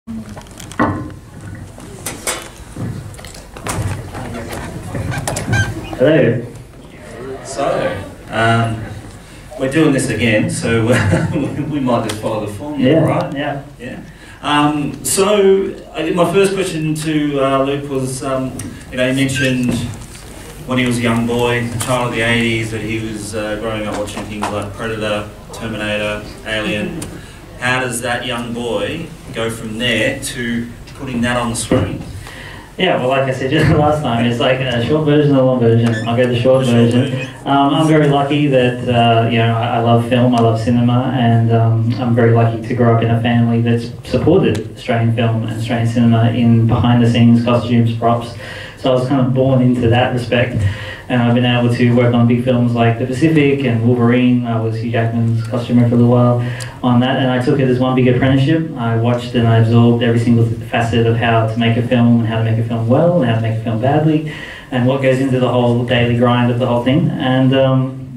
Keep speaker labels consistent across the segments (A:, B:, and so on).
A: Hello.
B: So, we're doing this again, so we might just follow the formula, right?
A: Yeah.
B: So, I think my first question to Luke was, you mentioned when he was a young boy, a child of the 80s, that he was growing up watching things like Predator, Terminator, Alien. How does that young boy go from there to putting that on the screen?
A: Yeah, well, like I said just last time, it's like a short version and a long version. I'll go the short version. I'm very lucky that, I love film, I love cinema, and I'm very lucky to grow up in a family that's supported Australian film and Australian cinema in behind-the-scenes costumes, props. So I was kind of born into that respect. And I've been able to work on big films like The Pacific and Wolverine. I was Hugh Jackman's costumer for a little while on that, and I took it as one big apprenticeship. I watched and I absorbed every single facet of how to make a film, and how to make a film well, and how to make a film badly, and what goes into the whole daily grind of the whole thing. And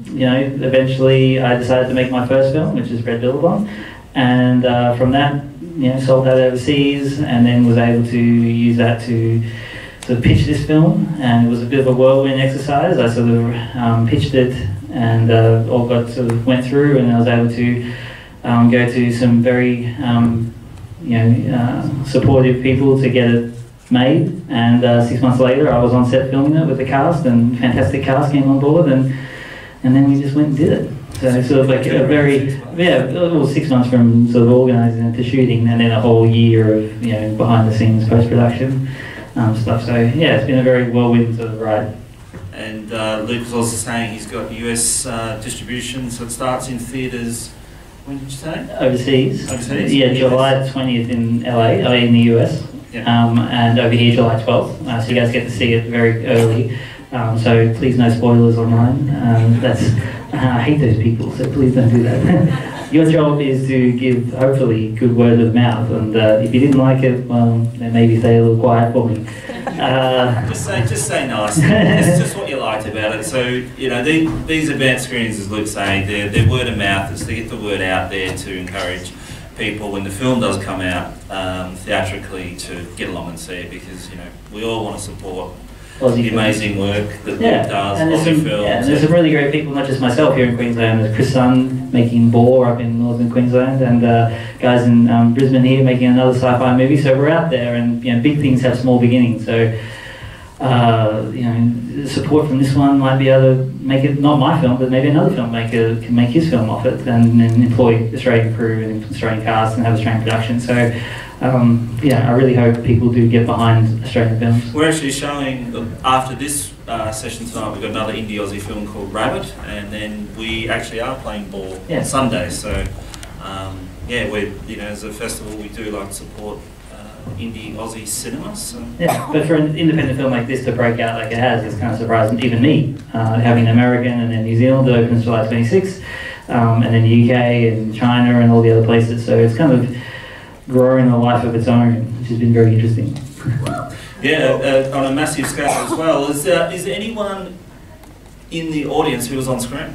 A: eventually I decided to make my first film, which is Red Billabong, and from that, sold that overseas, and then was able to use that to pitch this film, and it was a bit of a whirlwind exercise. I sort of pitched it, and all went through, and I was able to go to some very supportive people to get it made. And 6 months later, I was on set filming it with the cast, and fantastic cast came on board, and then we just went and did it. So sort of like a very, 6 months from sort of organising it to shooting, and then a whole year of behind the scenes post-production. Stuff. So yeah, it's been a very whirlwind sort of ride.
B: And Luke was also saying he's got US distribution, so it starts in theatres. When did you say?
A: Overseas.
B: Overseas.
A: Yeah, July 20th in LA, in the US, and over here July 12th. So you guys get to see it very early. So please no spoilers online. I hate those people, so please don't do that. Your job is to give, hopefully, good word of mouth, and if you didn't like it, well, then maybe stay a little quiet for me.
B: Just say nice. It's just what you liked about it. So, these advanced screenings, as Luke's saying, they're word of mouth. It's to get the word out there to encourage people when the film does come out theatrically to get along and see it, because, we all want to support the amazing work that Luke does,
A: and there's some really great people, not just myself here in Queensland. There's Chris Sun making Boar up in northern Queensland, and guys in Brisbane here making another sci-fi movie. So we're out there, and big things have small beginnings. So support from this one might be able to make it not my film, but maybe another filmmaker can make his film off it, and employ Australian crew and Australian cast and have Australian production. So. I really hope people do get behind Australian films.
B: We're actually showing, after this session tonight, we've got another indie Aussie film called Rabbit, and then we actually are playing Ball on Sunday. So, we're, as a festival, we do like to support indie Aussie cinema. So.
A: Yeah, but for an independent film like this to break out like it has, it's kind of surprising, even me, having American and then New Zealand that opens July 26th, and then the UK and China and all the other places. So it's kind of growing a life of its own, which has been very interesting.
B: On a massive scale as well. Is there anyone in the audience who was on screen?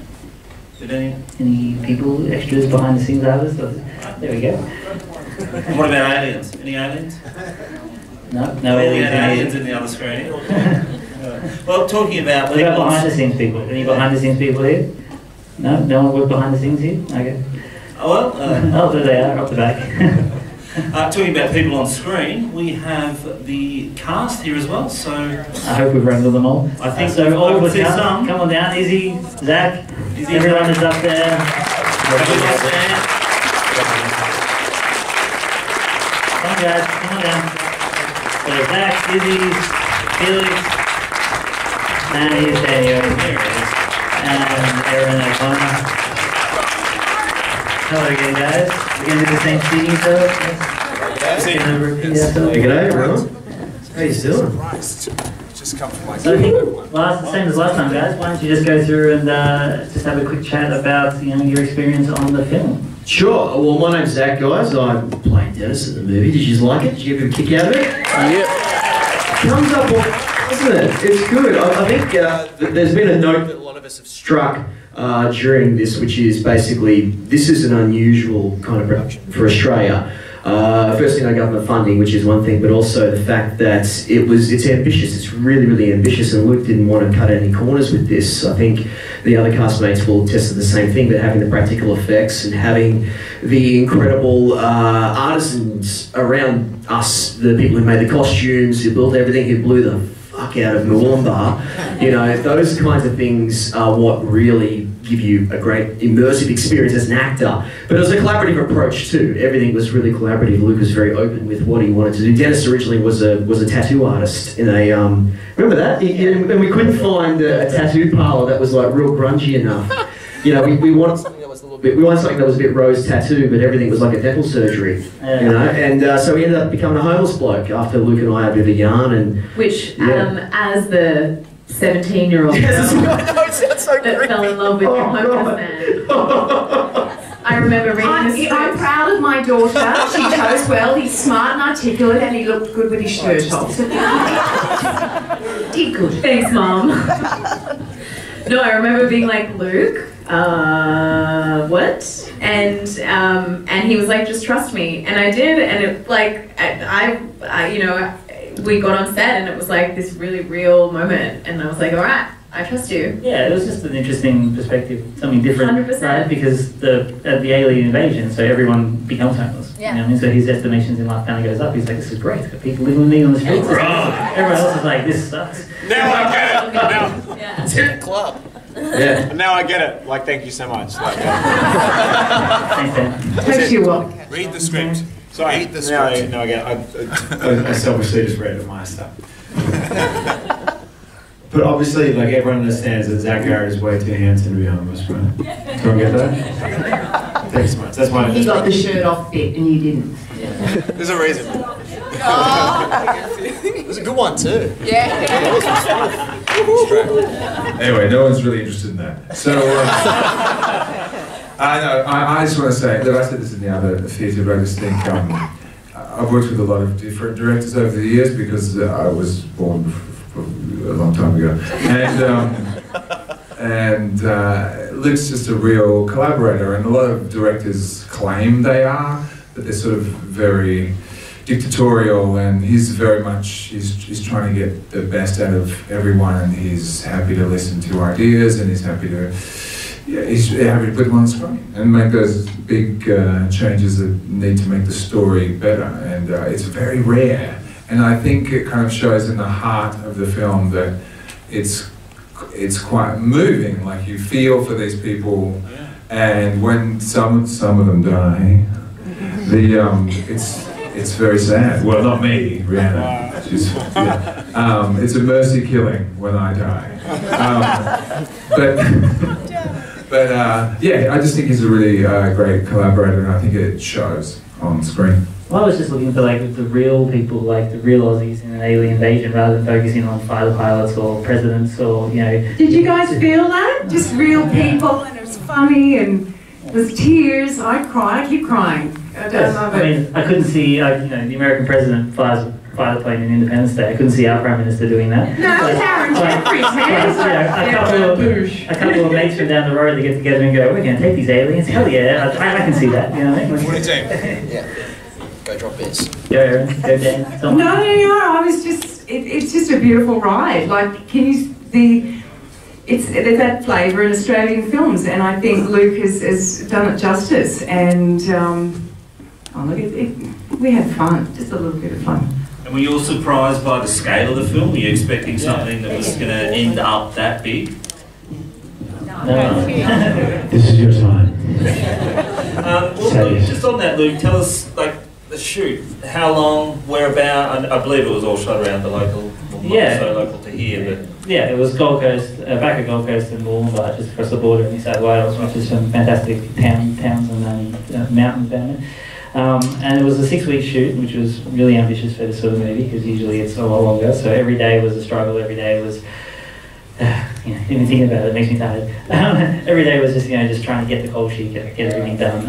A: Any people, extras, behind the scenes artists? There we go.
B: And what about aliens? Any aliens?
A: No aliens
B: in the other screen. Well, talking about...
A: What about behind the scenes people? Any behind the scenes people here? No one worked behind the scenes here? Okay.
B: Oh,
A: there they are, up the back.
B: Talking about people on screen, we have the cast here as well, so...
A: I hope we've wrangled them all.
B: I think
A: so. All of the cast,
B: some.
A: come on down. Izzy, Zach, everyone is up there. Come on guys, come on down. So Zach, Izzy, Felix, and here's Daniel.
B: There it is.
A: And Aaron O'Connor. Hello again, guys. We're going to do the same seating setup.
C: G'day, everyone. How you doing?
D: Just come from my
A: So I think same as last time, guys. Why don't you just go through and just have a quick chat about your experience on the film?
C: Sure. Well, my name's Zach, guys. I'm playing Dennis in the movie. Did you like it? Did you get a kick out of it?
D: Yeah.
C: Comes up, doesn't it? It's good. I think there's been a note that a lot of us have struck during this, which is basically, this is an unusual kind of production for Australia. Firstly, government funding, which is one thing, but also the fact that it's ambitious. It's really, really ambitious, and Luke didn't want to cut any corners with this. I think the other castmates will attest to the same thing, but having the practical effects and having the incredible artisans around us, the people who made the costumes, who built everything, who blew the fuck out of Moolumbar, you know, those kinds of things are what really give you a great immersive experience as an actor. But it was a collaborative approach too. Everything was really collaborative. Luke was very open with what he wanted to do. Dennis originally was a tattoo artist in a remember that? And we couldn't find a tattoo parlor that was like real grungy enough. You know, we wanted something that was a little bit. We wanted something that was a bit rose tattoo, but everything was like a dental surgery. Yeah. You know, and so we ended up becoming a homeless bloke after Luke and I had a bit of a yarn and.
E: Which, as the 17-year-old that fell in love with the homeless man. I remember reading the script.
F: I'm proud of my daughter. She chose well. He's smart and articulate, and he looked good with his shirt off. Did good.
E: Thanks, Mom. No, I remember being like, Luke, what? And he was like, just trust me. And I did, and it like I you know, we got on set and it was like this really real moment, and I was like, all right, I trust you.
A: Yeah, it was just an interesting perspective, something different,
E: 100%.
A: right? Because the alien invasion, so everyone becomes homeless.
E: Yeah.
A: You know what I mean? So his estimations in life kind of goes up. He's like, this is great. It's got people living with me on the streets.
B: Right.
A: Everyone else is like, this sucks.
D: Now I get it. Now,
E: Yeah.
D: it's in the club.
C: Yeah.
D: Now I get it. Like, thank you so much. Like,
A: Thanks, Dan.
F: Takes you what?
D: read the script. Sorry.
G: Read the script.
D: Now I get it.
G: I selfishly just read it my stuff. But obviously, like, everyone understands that Zach Garrett is way too handsome to be homeless, right? Do you get that? Thanks so much. That's why.
F: He got the shirt off bit and you didn't.
D: There's a reason.
G: It was a good one too.
H: Anyway, no one's really interested in that. So, I just want to say that I said this in the other theatre, but I just think I've worked with a lot of different directors over the years because I was born a long time ago, and Luke's just a real collaborator, and a lot of directors claim they are, but they're sort of very dictatorial, and he's very much, he's trying to get the best out of everyone, and he's happy to listen to ideas, and he's happy to put them on screen and make those big changes that need to make the story better, and it's very rare. And I think it kind of shows in the heart of the film that it's quite moving. Like, you feel for these people, and when some of them die, it's very sad. Well, not me, Rihanna. It's a mercy killing when I die. But yeah, I just think he's a really great collaborator, and I think it shows on screen.
A: Well, I was just looking for like the real people, like the real Aussies in an alien invasion, rather than focusing on fighter pilots or presidents or, you know.
F: Did you guys feel that? Just real people, and it was funny, and there's tears. I cried. I keep crying. I don't love it.
A: I mean, I couldn't see, you know, the American president flies a fighter plane in Independence Day. I couldn't see our Prime Minister doing that.
F: No, it's Aaron Jeffries, man.
A: A couple of mates from down the road, they get together and go, we're going to take these aliens. Hell yeah, I can see that. You know what I mean?
D: What do you think?
G: Yeah. Go drop this.
A: Go Aaron, go Dan. Someone.
F: No, I was just, it's just a beautiful ride. Like, there's that flavour in Australian films, and I think Luke has done it justice, and we had fun, just a little bit of fun.
B: And were you all surprised by the scale of the film? Were you expecting something that was going to end up that big?
A: No.
G: This is your time.
B: Well, Luke, just on that, Luke, tell us, like, the shoot. How long, whereabout? I believe it was all shot around the local, well, not so local to here, but...
A: Yeah, it was Gold Coast, back at Gold Coast and Moolumbar, just across the border in New South Wales, which is some fantastic towns and mountains down there. And it was a 6-week shoot, which was really ambitious for this sort of movie, because usually it's a lot longer. So every day was a struggle, every day was, you know, even thinking about it makes me tired. Every day was just, you know, just trying to get the cold sheet, get everything done.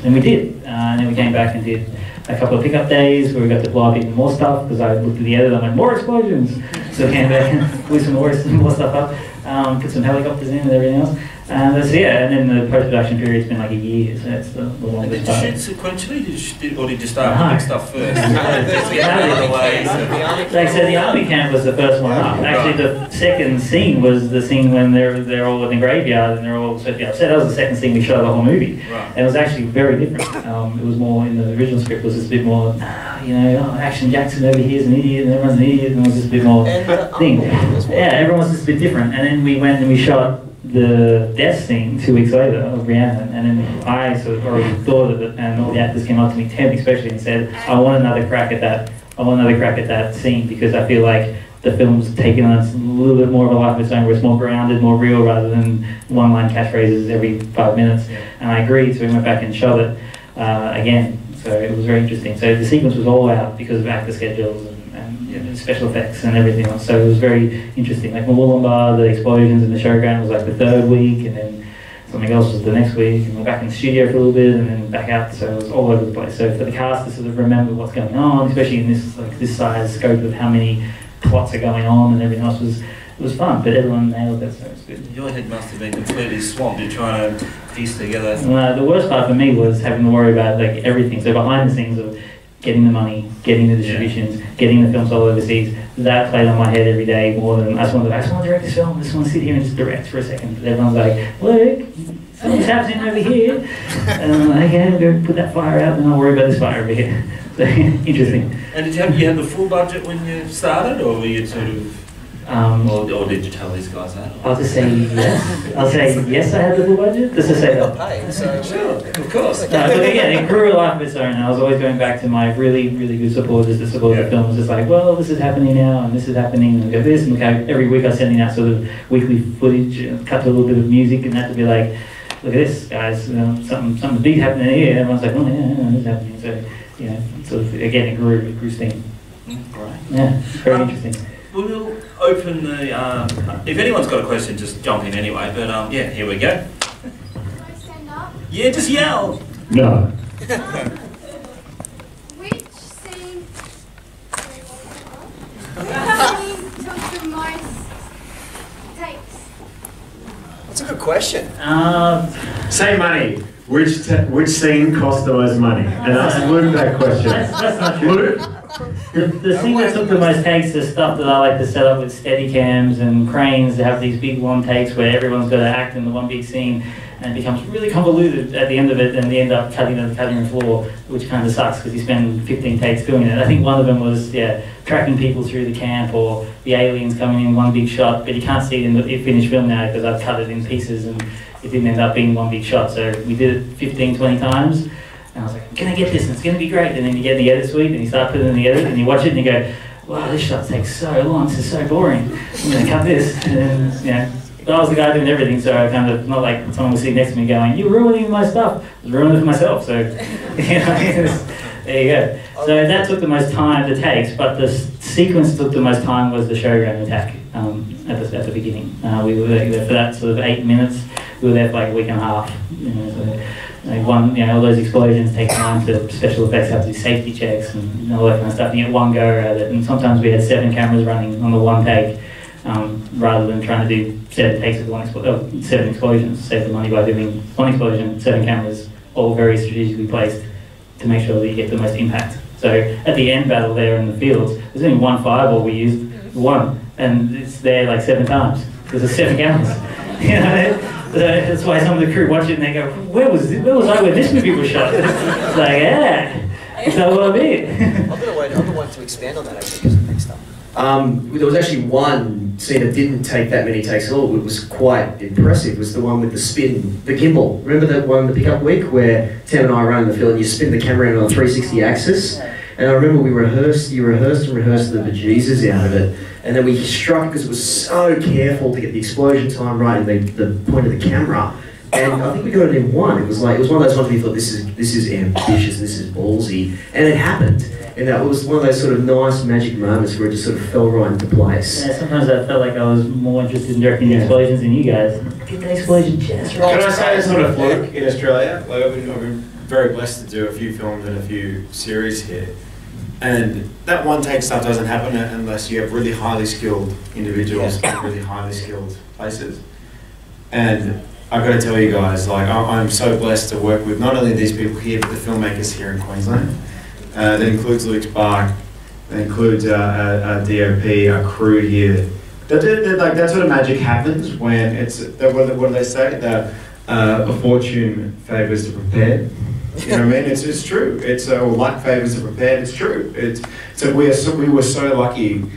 A: And we did. And then we came back and did a couple of pickup days where we got to blow up even more stuff, because I looked at the edit and I went, more explosions! So we came back and blew some more stuff up, put some helicopters in and everything else. And and then the post-production period's been like a year, so that's the
B: And
A: longest
B: did you
A: part.
B: shoot sequentially, or did you start putting stuff first?
A: So the army camp was the first one up. Actually, the second scene was the scene when they're all in the graveyard and they're all supposed to be upset. That was the second scene we shot the whole movie.
B: Right.
A: And it was actually very different. It was more, in the original script, was just a bit more, Action Jackson over here is an idiot and everyone's an idiot, and it was just a bit more thing. Yeah, everyone was just a bit different. And then we went and we shot the death scene 2 weeks later of Rhiannon, and then I sort of already thought of it, and all the actors came up to me, Tim especially, and said, I want another crack at that scene, because I feel like the film's taken on a little bit more of a life of its own, where it's more grounded, more real, rather than one-line catchphrases every 5 minutes. And I agreed, so we went back and shot it again. So it was very interesting. So the sequence was all out because of actor schedules and special effects and everything else. So it was very interesting. Like Wollongbar, the explosions in the showground was like the 3rd week, and then something else was the next week, and we're back in the studio for a little bit, and then back out. So it was all over the place. So for the cast to sort of remember what's going on, especially in this size scope of how many plots are going on and everything else, it was fun. But everyone nailed it, so it's good.
B: Your head must have been completely swamped. You're trying to piece together.
A: The worst part for me was having to worry about like everything. So behind the scenes of getting the money, getting the distributions, getting the film sold overseas, that played on my head every day more than I just want to direct this film. I just want to sit here and just direct for a second. But everyone's like, look, something's happening over here. And I'm like, yeah, go put that fire out, and I'll worry about this fire over here. So interesting.
B: And did you have the full budget when you started, or were you sort of, or did you tell these guys that?
A: I'll just say yes. I'll say yes, I had the full budget. Just to say that.
D: Paid, so
B: Sure, of course.
A: No, but again, it grew a life of its own. I was always going back to my really, really good supporters that support the film. It's just like, well, this is happening now, and this is happening, and we go this, and every week I'm sending out sort of weekly footage, cut to a little bit of music, and that to be like, look at this, guys, something big happening here. And everyone's like, oh yeah, this is happening. So, sort of, again, it grew steam.
B: Right.
A: Yeah, very interesting.
B: We'll open the, if anyone's got a question, just jump in anyway, but here we go.
I: Can I stand up?
B: Yeah, just yell.
G: No.
I: Which scene took the most takes?
D: That's a good question.
G: Say money. Which scene cost the most money? And ask Luke that question.
A: That's not true.
G: Luke?
A: The thing that took the most takes is stuff that I like to set up with steady cams and cranes to have these big long takes where everyone's got to act in the one big scene, and it becomes really convoluted at the end of it, and they end up cutting the cutting floor, which kind of sucks because you spend 15 takes doing it. I think one of them was tracking people through the camp, or the aliens coming in one big shot, but you can't see it in the finished film now because I've cut it in pieces and it didn't end up being one big shot. So we did it 15, 20 times. And I was like, I'm gonna get this, and it's gonna be great. And then you get in the edit suite, and you start putting it in the edit, and you watch it, and you go, wow, this shot takes so long, this is so boring. I'm gonna cut this. And then, but I was the guy doing everything, so I kind of, not like someone was sitting next to me going, you're ruining my stuff. I was ruining it for myself, so, there you go. So that took the most time, the takes, but the sequence that took the most time was the showground attack at the beginning. We were there for that sort of 8 minutes. We were there for like a week and a half. All those explosions take time to special effects, have to do safety checks and all that kind of stuff. You get one go at it, and sometimes we had 7 cameras running on the one take, rather than trying to do 7 takes with 7 explosions. Save the money by doing 1 explosion, 7 cameras, all very strategically placed to make sure that you get the most impact. So at the end battle there in the fields, there's only 1 fireball we used, and it's there like 7 times because there's 7 cameras. So that's why some of the crew watch it and they go, where was I when this movie was shot? It's like, it's a little bit.
D: I'm gonna want to expand on that actually because next time.
C: There was actually one scene that didn't take that many takes at all. It was quite impressive. It was the one with the spin, the gimbal. Remember that one, the pickup week, where Tam and I ran in the field and you spin the camera around on a 360 axis? And I remember you rehearsed the bejesus out of it. And then we struck because it was so careful to get the explosion time right and the point of the camera. And I think we got it in 1. It was one of those ones where you thought, this is ambitious, this is ballsy. And it happened. And that was one of those sort of nice magic moments where it just sort of fell right into place.
A: Yeah, sometimes I felt like I was more interested in directing the explosions than you guys. Get the explosion just right.
G: Can I say a sort of fluke in Australia? Like I've been very blessed to do a few films and a few series here. And that one take stuff doesn't happen unless you have really highly skilled individuals in really highly skilled places. And I've got to tell you guys, like, I'm so blessed to work with not only these people here, but the filmmakers here in Queensland. That includes Luke's Bark, that includes our DOP, our crew here. Like, that sort of magic happens when it's, what do they say? That a fortune favours the prepared. You know what I mean? It's true. It's luck favours the prepared. It's true. So we were so lucky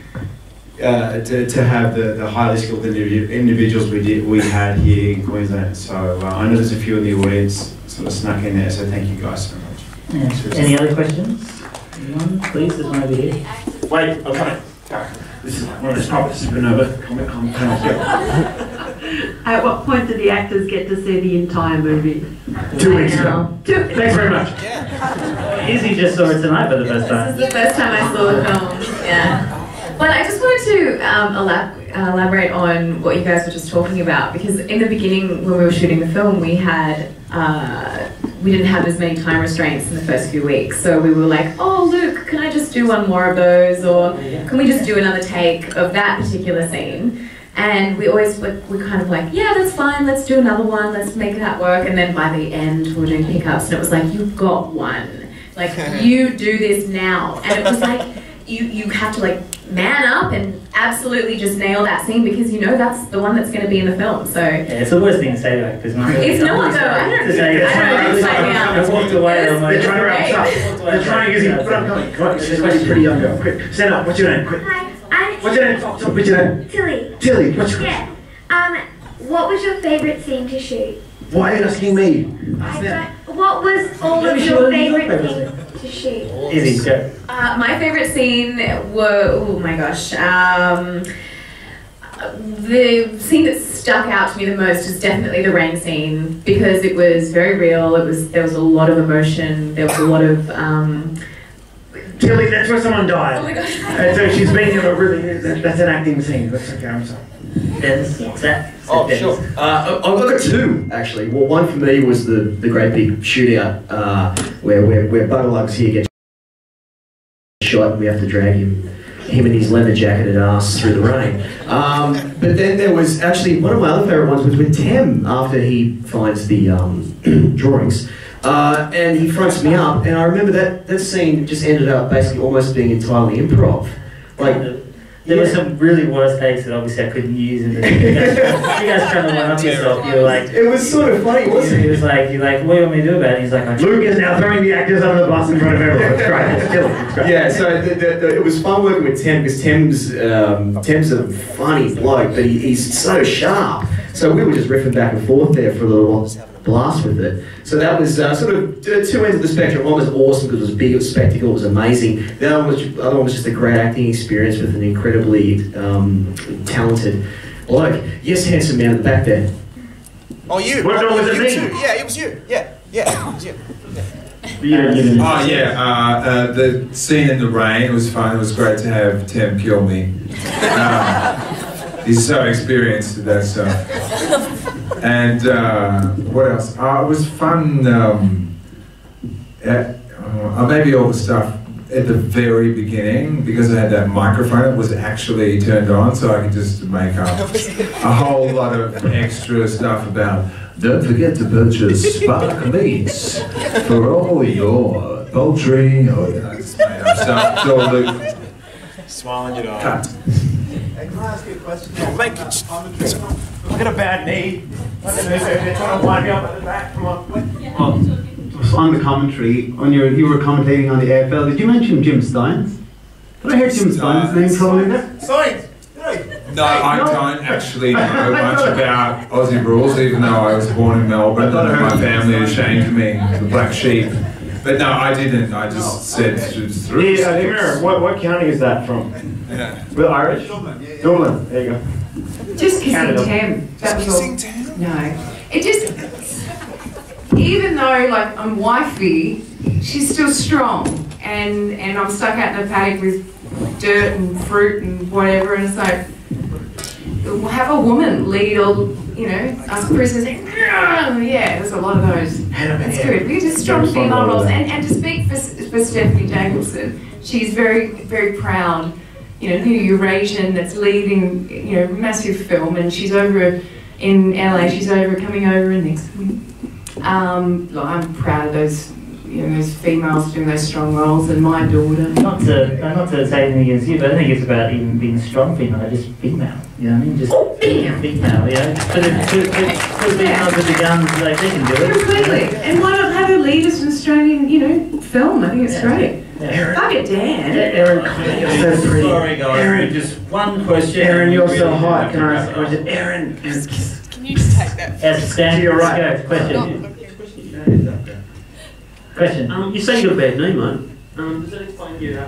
G: to have the highly skilled individuals we had here in Queensland. So I know there's a few in the audience sort of snuck in there. So thank you guys so much.
A: Yeah. Any other questions? Anyone? Please, there's one over here.
J: Wait, I'm coming. This is one of those topics supernova.
F: At what point did the actors get to see the entire movie?
J: 2 weeks ago. Thanks very much.
A: Izzy just saw it tonight for the first time.
E: This is the first time I saw the film, yeah. But I just wanted to elaborate on what you guys were just talking about, because in the beginning when we were shooting the film, we didn't have as many time restraints in the first few weeks, so we were like, oh Luke, can I just do one more of those, or can we just do another take of that particular scene? And we always were kind of like, yeah, that's fine, let's do another one, let's make that work. And then by the end we were doing pickups and it was like, you've got one, like you do this now. And it was like, you have to like man up and absolutely just nail that scene, because you know that's the one that's going to be in the film. So
A: yeah, it's the worst thing to say to actors.
E: It's not though. I don't
A: walked away.
J: They're trying to wrap us up. They're trying to use it. Come on, she's a pretty young girl. Quick, stand up. What's your name? Quick.
I: Hi,
J: What's your name? What's your name?
I: Tilly.
J: Tilly. What's your
I: Yeah. What was your favourite scene to shoot?
J: Why are you asking me?
I: What was all of your favourite scenes to shoot?
A: Izzy, go.
E: my favourite scene were, oh my gosh, the scene that stuck out to me the most is definitely the rain scene, because it was very real. There was a lot of emotion. There was a lot of
J: Tilly, that's where someone died.
E: oh my gosh.
J: So she's been in a really, that's an acting scene. That's okay, I'm sorry.
A: Dennis, what's that?
C: Oh, sure. I've got two, actually. Well, one for me was the great big shootout where Buggerlugs here gets shot and we have to drag him and his leather jacketed ass through the rain. But then there was actually, one of my other favourite ones was with Tem after he finds the drawings. And he fronts me up, and I remember that scene just ended up basically almost being entirely improv. Like,
A: there were some really worse takes that obviously I couldn't use in the you guys trying to one up yourself. You were like,
C: it was sort of funny, wasn't it?
A: He was like, you're like, what do you want me to do about it? He's like,
J: Luke is now throwing the actors under the bus in front of everyone. It's great. It's killing. It's great.
C: Yeah, so it was fun working with Tem, because Tem's a funny bloke, but he's so sharp. So we were just riffing back and forth there for a little while. Blast with it. So that was sort of two ends of the spectrum. One was awesome because it was big, it was spectacle, it was amazing. The other one was just a great acting experience with an incredibly talented bloke. Yes, handsome man at the back there.
D: Oh, you?
J: What was it me?
D: Too. Yeah, it was you. Yeah, it was you.
H: Oh yeah, the scene in the rain, it was fun. It was great to have Tem kill me. He's so experienced at that stuff. And what else? It was fun. Maybe all the stuff at the very beginning, because I had that microphone, it was actually turned on, so I could just make up a whole lot of extra stuff about. Don't forget to purchase Spark Meats for all your poultry. Or just made up stuff. So Luke,
G: Smiling it off.
H: cut.
J: Hey, can I ask you a question? I got a bad knee. They're trying to wind me up at the back. Come on. On the commentary, you were commentating on the AFL. Did you mention Jim Steins? Did I hear Jim Steins' name thrown in there? Steins.
H: No, I don't actually know much about Aussie rules, even though I was born in Melbourne and my family ashamed me, the black sheep. But no, I didn't. I just said through.
J: Yeah, what county is that from?
H: Yeah.
J: Well, Irish? Dublin. There you go.
F: Just kissing Tem. That was all. No. It just, even though like I'm wifey, she's still strong, and I'm stuck out in the paddock with dirt and fruit and whatever, and it's like, have a woman lead all, you know, us prisoners. Yeah, there's a lot of those. That's good. We're just strong female roles, and to speak for Stephanie Jacobson, she's very, very proud. You know, new Eurasian that's leading, you know, massive film, and she's over in LA. She's coming over next week. I'm proud of those, those females doing those strong roles, and my daughter.
A: Not to say anything against you, but I think it's about even being strong female, just female. You know what I mean? Just female. Yeah. But females with the guns, they can do it.
F: Completely. And why not have her lead us in Australian, film? I think it's great.
A: Yeah.
F: Fuck it, Dan.
C: Erin, you're so pretty.
B: Sorry guys,
C: Erin,
B: just one question.
C: Erin, you're so hot. Can I ask a question? Erin.
K: Can you just take that?
A: Yes, stand
C: to your right.
A: Let's go. Question.
L: You say you got a bad knee, mate. Does that explain your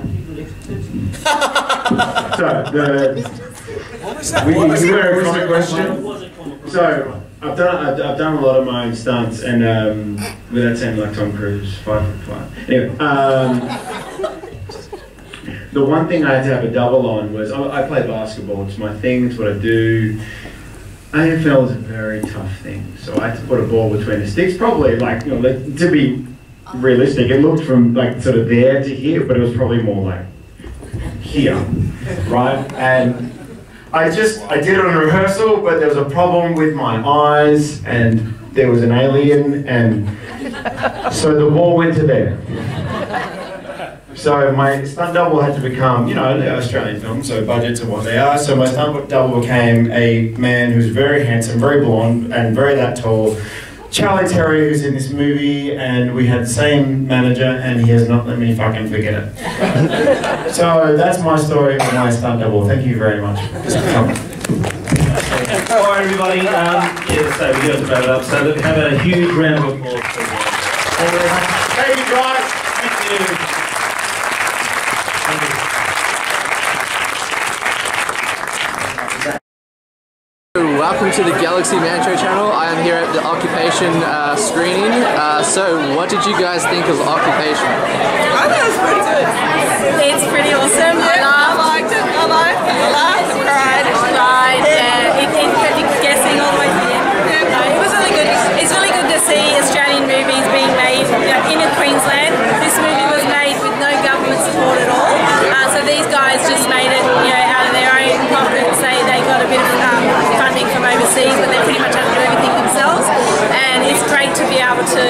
J: What was that? You were a comic question. So I've done a lot of my own stunts, and without sounding like Tom Cruise, 5'5". Anyway, the one thing I had to have a double on was I play basketball. It's my thing. It's what I do. AFL is a very tough thing, so I had to put a ball between the sticks. Probably to be realistic, it looked from sort of there to here, but it was probably more like here, right? And I did it on rehearsal, but there was a problem with my eyes, and there was an alien, and so the ball went to there. So my stunt double had to become, the Australian film, so budgets are what they are. So my stunt double became a man who's very handsome, very blonde, and very that tall. Charlie Terry, who's in this movie, and we had the same manager, and he has not let me fucking forget it. So that's my story of my stunt double. Thank you very much.
B: Alright everybody, so we got to wrap it up. So look, have a huge round of applause for them.
J: Thank you very much. Thank you guys.
B: Thank you.
M: Welcome to the Galaxy Mancho channel. I am here at the Occupation screening. So what did you guys think of Occupation?
K: I thought it was pretty good.
E: It's pretty awesome.
K: I liked it. I laughed, cried.
E: Yeah. It kept you guessing all the way to the end. It was really good. It's really good to see Australian movies being made in Queensland. This movie was made with no government support at all. So these guys just made it out of their own pockets. They got a bit of funding from overseas, but they pretty much had to do everything themselves. And it's great to be able to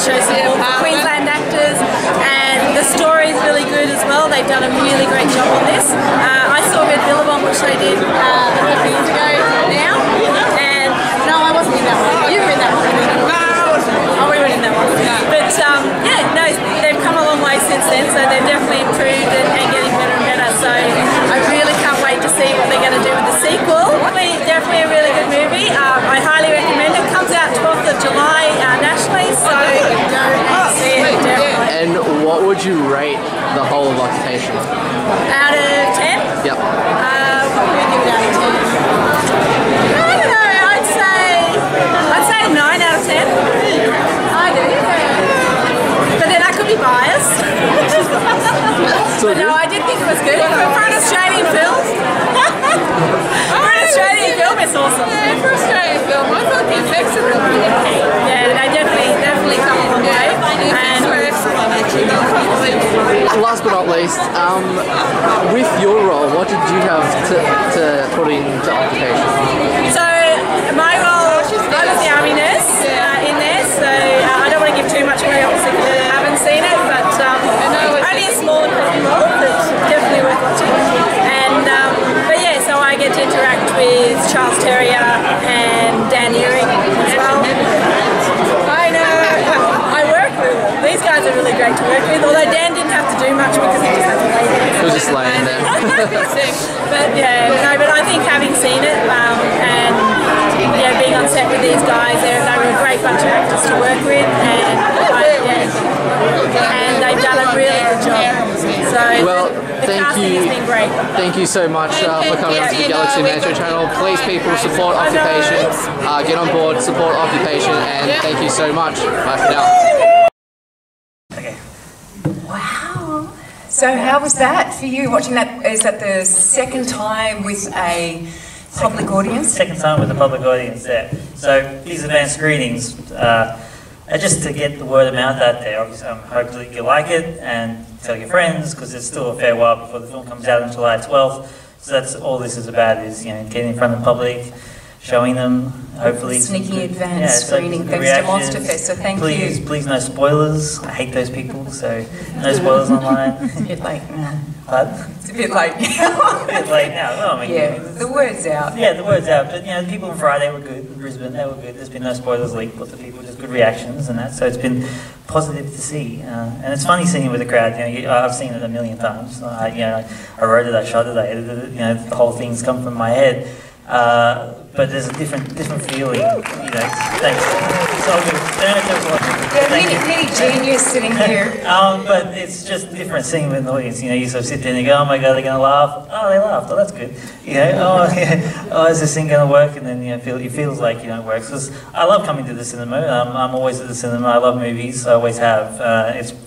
E: show some Queensland actors. And the story is really good as well. They've done a really great job on this. I saw Red Billabong, which they did a couple of years ago now. And no, I wasn't in that one. You were in that one. Oh, we were in that one. But they've come a long way since then, so they've definitely improved and getting better and better. So I really can't wait to see what they're going to do with the sequel. Definitely a really good movie. I highly recommend it. Comes out 12th of July nationally, so go and see it, definitely.
M: And what would you rate the whole of Occupation?
E: Out of 10?
M: Yep.
E: What would we give it out of 10? I don't know, I'd say a 9 out of 10. I do, yeah. But then I could be biased. But no, I did think it was good. For an Australian film, it's awesome.
K: Yeah, for Australian film, I thought the effects are really good.
E: Yeah, they definitely come a long way.
K: And were excellent, actually.
M: Last but not least, with your role, what did you have to put into Occupation?
E: So my role, I was the army nurse in there, so I don't want to give too much away, obviously, because I haven't seen it, but only a small important role, but definitely worth watching. And but yeah, so I get to interact with Charles Terrier and Dan Earing as well. I know, I work with them. These guys are really great to work with, although Dan didn't have to do much because he just had to lay there.
M: He was just laying there.
E: But yeah, but I think having seen it and being on set with these guys, they were a great bunch of actors to work with, and they've done a really good job. So the casting has been great.
M: Thank you so much for coming on to the Galaxy Mancho channel. Please, people, support Occupation. Get on board, support Occupation, and thank you so much. Bye for now.
N: Wow. So how was that for you, watching that? Is that the second time with a public audience?
O: Second time with a public audience there. So these advanced screenings, just to get the word of mouth out there. Obviously, hopefully you like it and tell your friends, because it's still a fair while before the film comes out on July 12th. So that's all this is about, is getting in front of the public, showing them, hopefully.
N: Sneaky advanced screening thanks to Monster Fest, so thank you.
O: Please no spoilers. I hate those people, so no spoilers online.
N: It's a bit late now.
O: What?
N: It's a bit late now.
O: It's a bit late now. Well, I mean,
N: yeah, the word's out.
O: Yeah, the word's out. But the people on Friday were good. Brisbane, they were good. There's been no spoilers leaked, but the people just good reactions and that. So it's been positive to see. And it's funny seeing it with the crowd. I've seen it a million times. I wrote it, I shot it, I edited it. The whole thing's come from my head. But there's a different feeling. Thanks. It's all good.
N: There's many genius sitting here.
O: But it's just different seeing with an audience. You sort of sit there and you go, oh my god, they're gonna laugh. Oh, they laughed. Oh, that's good. Oh, is this thing gonna work? And then it feels like it works. Because I love coming to the cinema. I'm always at the cinema. I love movies. I always have.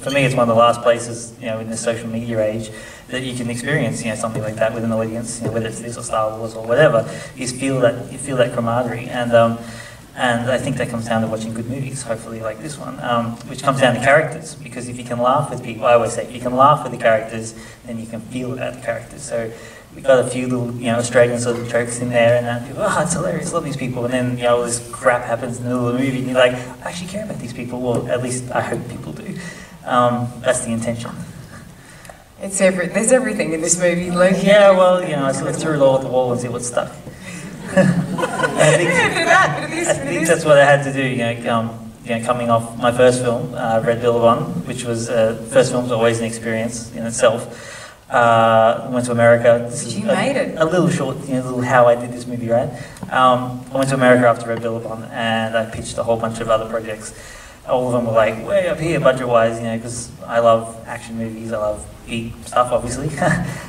O: For me, it's one of the last places in this social media age that you can experience something like that with an audience. Whether it's this or Star Wars or whatever, you feel that camaraderie. And I think that comes down to watching good movies, hopefully like this one, which comes down to characters. Because if you can laugh with people, I always say, if you can laugh with the characters, then you can feel about the characters. So we got a few little, Australian sort of jokes in there, and people, oh, it's hilarious, love these people. And then, all this crap happens in the middle of the movie, and you're like, I actually care about these people. Well, at least I hope people do. That's the intention.
N: There's everything in this movie, Luke.
O: Yeah, well, I sort of threw it all at the wall and see what stuck. I think that's what I had to do. Coming off my first film, Red Billabong, which was first film's always an experience in itself. Went to America.
N: You made it.
O: A little short, little how I did this movie, right? I went to America after Red Billabong, and I pitched a whole bunch of other projects. All of them were like way up here budget-wise, because I love action movies. I love big stuff, obviously. So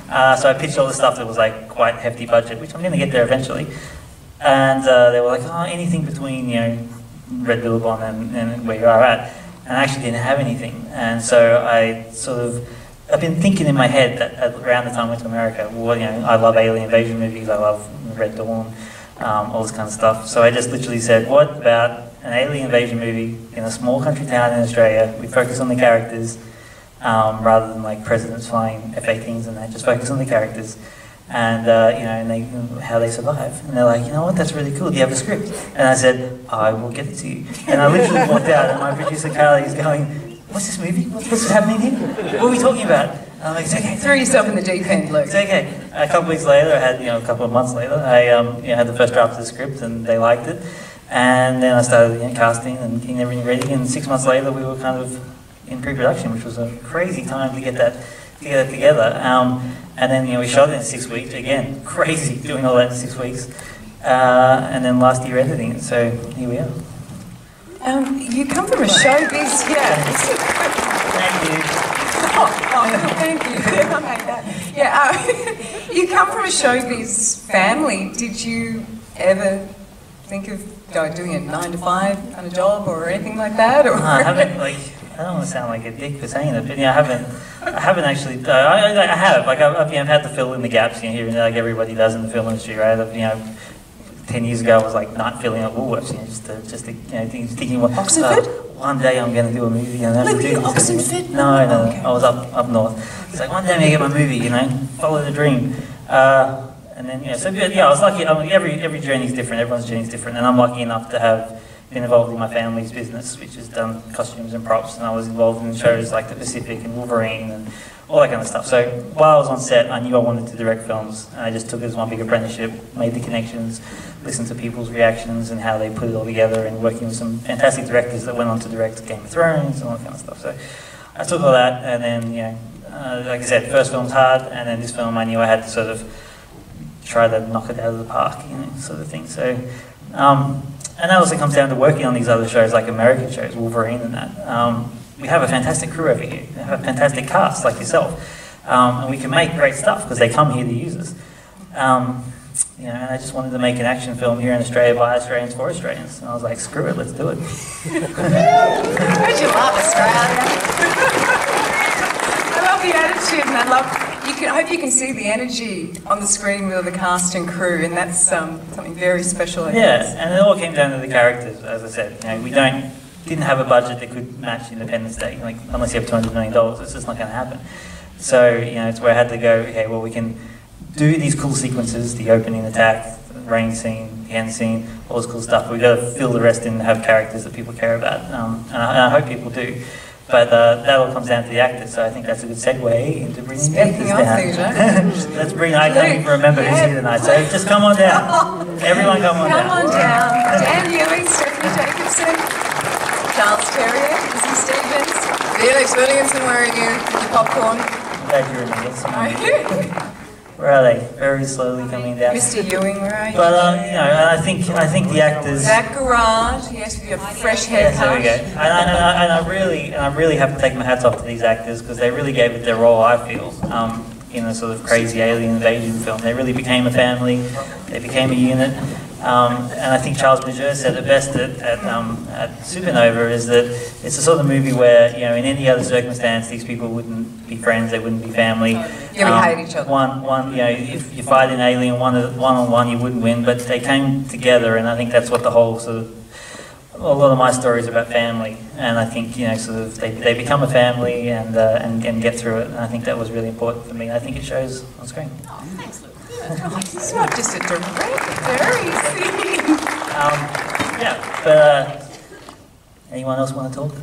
O: I pitched all the stuff that was like quite hefty budget, which I'm going to get there eventually. And they were like, oh, anything between Red Billabong and where you are at. And I actually didn't have anything. And so I've been thinking in my head that around the time I went to America, well, I love alien invasion movies, I love Red Dawn, all this kind of stuff. So I just literally said, what about an alien invasion movie in a small country town in Australia? We focus on the characters rather than like presidents flying F-18s and that. Just focus on the characters and how they survive. And they're like, you know what? That's really cool. Do you have a script? And I said, I will get it to you. And I literally walked out, and my producer Carly is going, what's this movie? What's happening here? What are we talking about? And I'm like, it's okay.
N: Throw yourself in the deep end, Luke.
O: It's okay. A couple of weeks later, I had a couple of months later, I had the first draft of the script, and they liked it. And then I started casting and getting everything ready, and 6 months later we were kind of in pre-production, which was a crazy time to get that together. And then we shot it in 6 weeks, again, crazy doing all that in 6 weeks. And then last year editing it, so here we are.
N: You come from a showbiz,
O: Thank you.
N: Thank you. I made that. Yeah, you come from a showbiz family. Did you ever think of doing a 9-to-5 kind of job or anything like that? Or?
O: I haven't, I don't want to sound like a dick for saying it, but I haven't actually, I have, I've had to fill in the gaps here and there, like everybody does in the film industry, right? 10 years ago I was like not filling up Woolworths, just thinking, one day I'm going to do a movie and have to do this. No, I was up north. It's like one day I'm going to get my movie, follow the dream. And then, I was lucky. Every journey is different. Everyone's journey is different. And I'm lucky enough to have been involved in my family's business, which has done costumes and props. And I was involved in shows like The Pacific and Wolverine and all that kind of stuff. So while I was on set, I knew I wanted to direct films. And I just took it as one big apprenticeship, made the connections, listened to people's reactions and how they put it all together, and working with some fantastic directors that went on to direct Game of Thrones and all that kind of stuff. So I took all that, and then, like I said, first film's hard, and then this film I knew I had to sort of try to knock it out of the park, sort of thing. So, and that also comes down to working on these other shows, like American shows, Wolverine and that. We have a fantastic crew over here. We have a fantastic cast, like yourself. And we can make great stuff because they come here to use us. And I just wanted to make an action film here in Australia by Australians for Australians. And I was like, screw it, let's do it.
N: Don't you love Australia? I love the attitude, and I hope you can see the energy on the screen with the cast and crew, and that's something very special. I guess.
O: And it all came down to the characters, as I said. We didn't have a budget that could match Independence Day. Unless you have $200 million, it's just not going to happen. So, it's where I had to go, okay, well, we can do these cool sequences, the opening attack, rain scene, the end scene, all this cool stuff. We've got to fill the rest in and have characters that people care about, and I hope people do. But that all comes down to the actors, so I think that's a good segue into bringing the actors down. Let's bring, I can't even remember who's here tonight, so just come on down. Everyone come on down.
N: Come on down. Dan Ewing, Stephanie Jacobson, Charles Terrier, Izzy Stevens, Felix Williamson, where are you? Your popcorn.
O: Glad you remember. Where are they? Very slowly coming down.
N: Mr. Ewing, where are you?
O: But you know, I think the actors.
N: Zach Garrard, yes, with your fresh haircut.
O: Yes, there we go. And I really have to take my hats off to these actors because they really gave it their role. I feel in a sort of crazy alien invasion film, they really became a family. They became a unit. And I think Charles Myer said it best at Supernova is that it's the sort of movie where, you know, in any other circumstance, these people wouldn't be friends, they wouldn't be family.
N: Yeah, we hate each other.
O: One, you know, if you fight in Alien one-on-one, you wouldn't win, but they came together, and I think that's what the whole sort of, a lot of my stories about family, and I think, you know, sort of they become a family and get through it, and I think that was really important for me. I think it shows on screen.
N: Oh, thanks, Luke. It's not just a director,
O: yeah, but anyone else want to talk?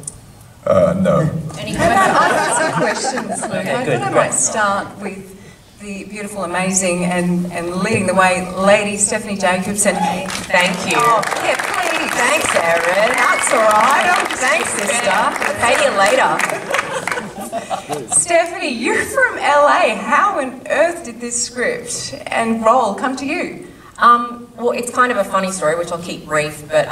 H: No.
N: Any I have some questions, Luke.
O: Okay,
N: I
O: good,
N: thought I
O: great.
N: might start with the beautiful, amazing, and leading the way, Lady Stephanie Jacobson.
P: Thank you.
N: Oh, yeah, please.
P: Thanks, Erin.
N: That's all right.
P: Thanks, sister. Pay you later.
N: Stephanie, you're from LA. How on earth did this script and role come to you?
P: Well, it's kind of a funny story, which I'll keep brief, but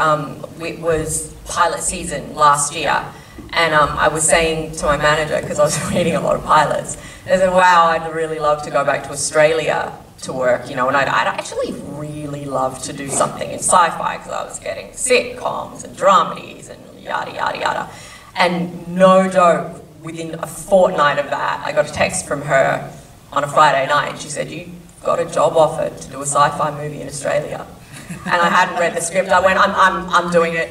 P: it was pilot season last year, and I was saying to my manager, because I was reading a lot of pilots, I said, wow, I'd really love to go back to Australia to work, you know, and I'd actually really love to do something in sci-fi, because I was getting sitcoms and dramedies and yada, yada, yada. And no joke, within a fortnight of that, I got a text from her on a Friday night. She said, you got a job offer to do a sci-fi movie in Australia. And I hadn't read the script. I went, I'm doing it.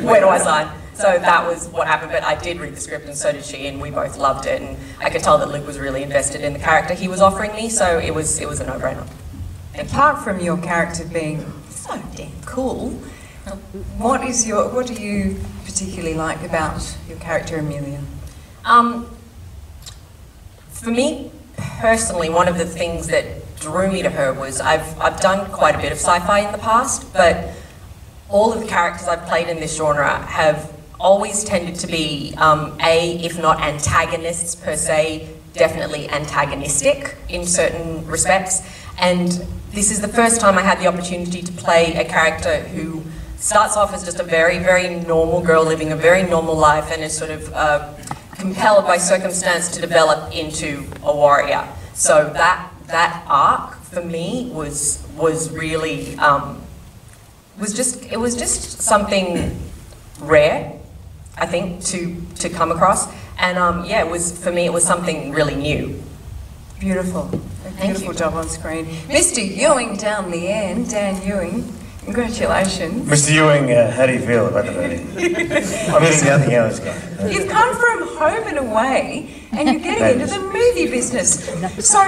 P: Where do I sign? So that was what happened, but I did read the script and so did she, and we both loved it. And I could tell that Luke was really invested in the character he was offering me, so it was a no-brainer.
N: Apart from your character being so damn cool, what do you particularly like about your character, Amelia?
P: For me, personally, one of the things that drew me to her was I've done quite a bit of sci-fi in the past, but all of the characters I've played in this genre have always tended to be, if not antagonists per se, definitely antagonistic in certain respects. And this is the first time I had the opportunity to play a character who starts off as just a very, very normal girl living a very normal life and is sort of compelled by circumstance to develop into a warrior. So that arc for me was really was just something rare, I think, to come across. And yeah, for me it was something really new.
N: Beautiful. Beautiful job on screen. Mr. Ewing down the end, Dan Ewing. Congratulations.
Q: Mr. Ewing, how do you feel about the movie? I'm eating nothing else.
N: You've come from home and away, and you're getting into the movie business. So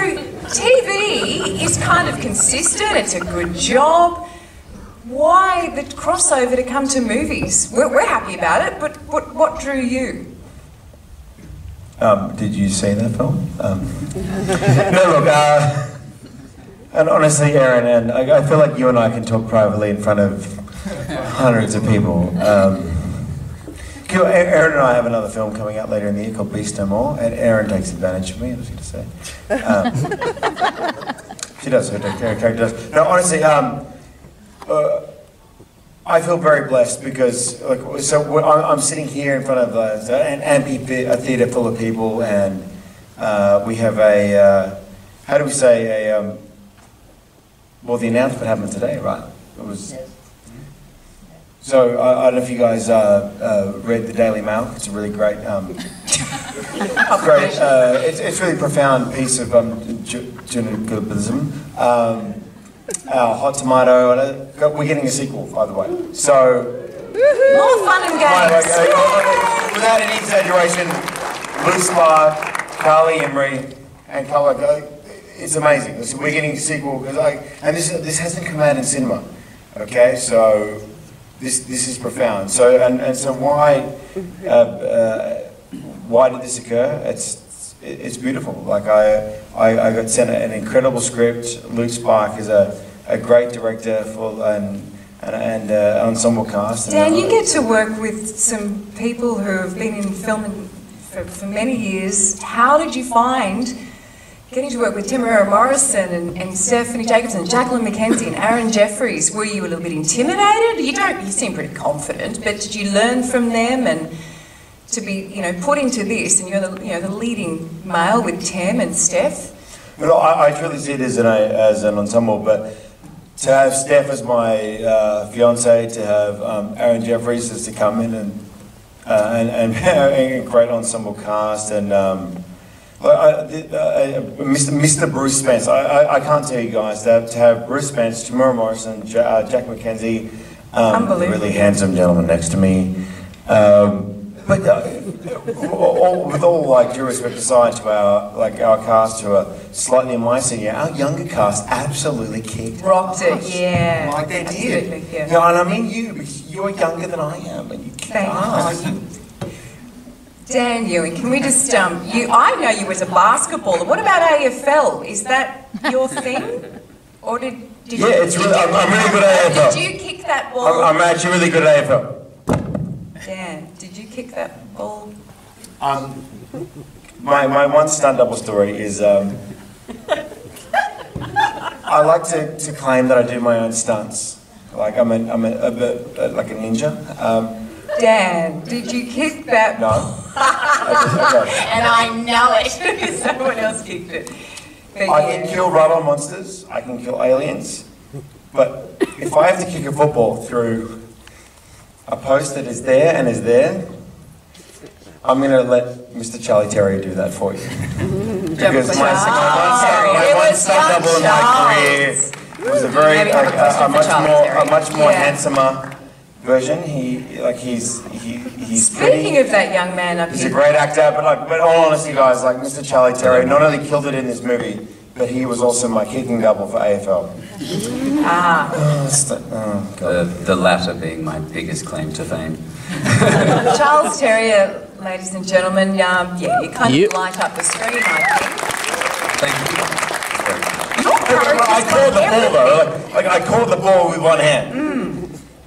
N: TV is kind of consistent, it's a good job. Why the crossover to come to movies? We're happy about it, but what drew you?
Q: Did you see that film? No, look, and honestly, Erin, and I feel like you and I can talk privately in front of hundreds of people. Erin and I have another film coming out later in the year called Beast No More, and Erin takes advantage of me, I was going to say. She does, her character does. No, honestly, I feel very blessed because, I'm sitting here in front of an amphitheater full of people, and we have how do we say, well, the announcement happened today, right? It was. Yes. So I don't know if you guys read the Daily Mail. It's a really great, it's really profound piece of journalism. Our Hot Tomato. We're getting a sequel, by the way. So
N: more fun and games.
Q: Without any exaggeration, Luke Spark, Carly Emery, and Carla. it's amazing. We're getting a sequel, and this hasn't come out in cinema. Okay, so this is profound. So and so why did this occur? It's beautiful. Like I got sent an incredible script. Luke Spark is a great director and ensemble cast.
N: Dan, you get to work with some people who have been in film for many years. How did you find getting to work with Tamara Morrison and Stephanie Jacobson, Jacqueline McKenzie and Aaron Jeffries? Were you a little bit intimidated? You seem pretty confident, but did you learn from them and to be, put into this, and you're the leading male with Tam and Steph?
Q: Well, I truly see it as an ensemble, but to have Steph as my fiance, to have Aaron Jeffries as to come in and a great ensemble cast, and Mr. Bruce Spence. I can't tell you guys to have Bruce Spence, Tamara Morrison, Jack McKenzie, really handsome gentleman next to me. But with all due respect aside to our cast who are slightly my senior, our younger cast absolutely kicked
N: rocked it, yeah.
Q: Like they did.
N: Yeah.
Q: And I mean you're younger than I am, and you kicked ass.
N: Dan Ewing, can we just I know you as a basketballer. What about AFL? Is that your thing, or did you?
Q: Yeah, it's really. I'm really good at AFL.
N: Did you kick that ball?
Q: I'm actually really good at AFL.
N: Dan, did you kick that ball?
Q: My one stunt double story is I like to claim that I do my own stunts. Like I'm a like a ninja.
N: Dan, did you kick that?
Q: No.
N: And I know it. Someone else kicked it. But
Q: I can kill rubber monsters. I can kill aliens. But if I have to kick a football through a post that is there and is there, I'm going to let Mr. Charlie Terry do that for you. Because my one stunt double in my career was a very a much more handsomer version. He's
N: Speaking of that young man up
Q: he's
N: here.
Q: a great actor, but all honesty, guys, Mr. Charlie Terry not only killed it in this movie, but he was also my kicking double for AFL.
R: The latter being my biggest claim to fame.
N: Charles Terrier, ladies and gentlemen, you kind of light up the screen, I think.
R: Thank you.
Q: I called the ball though. I called the ball with one hand.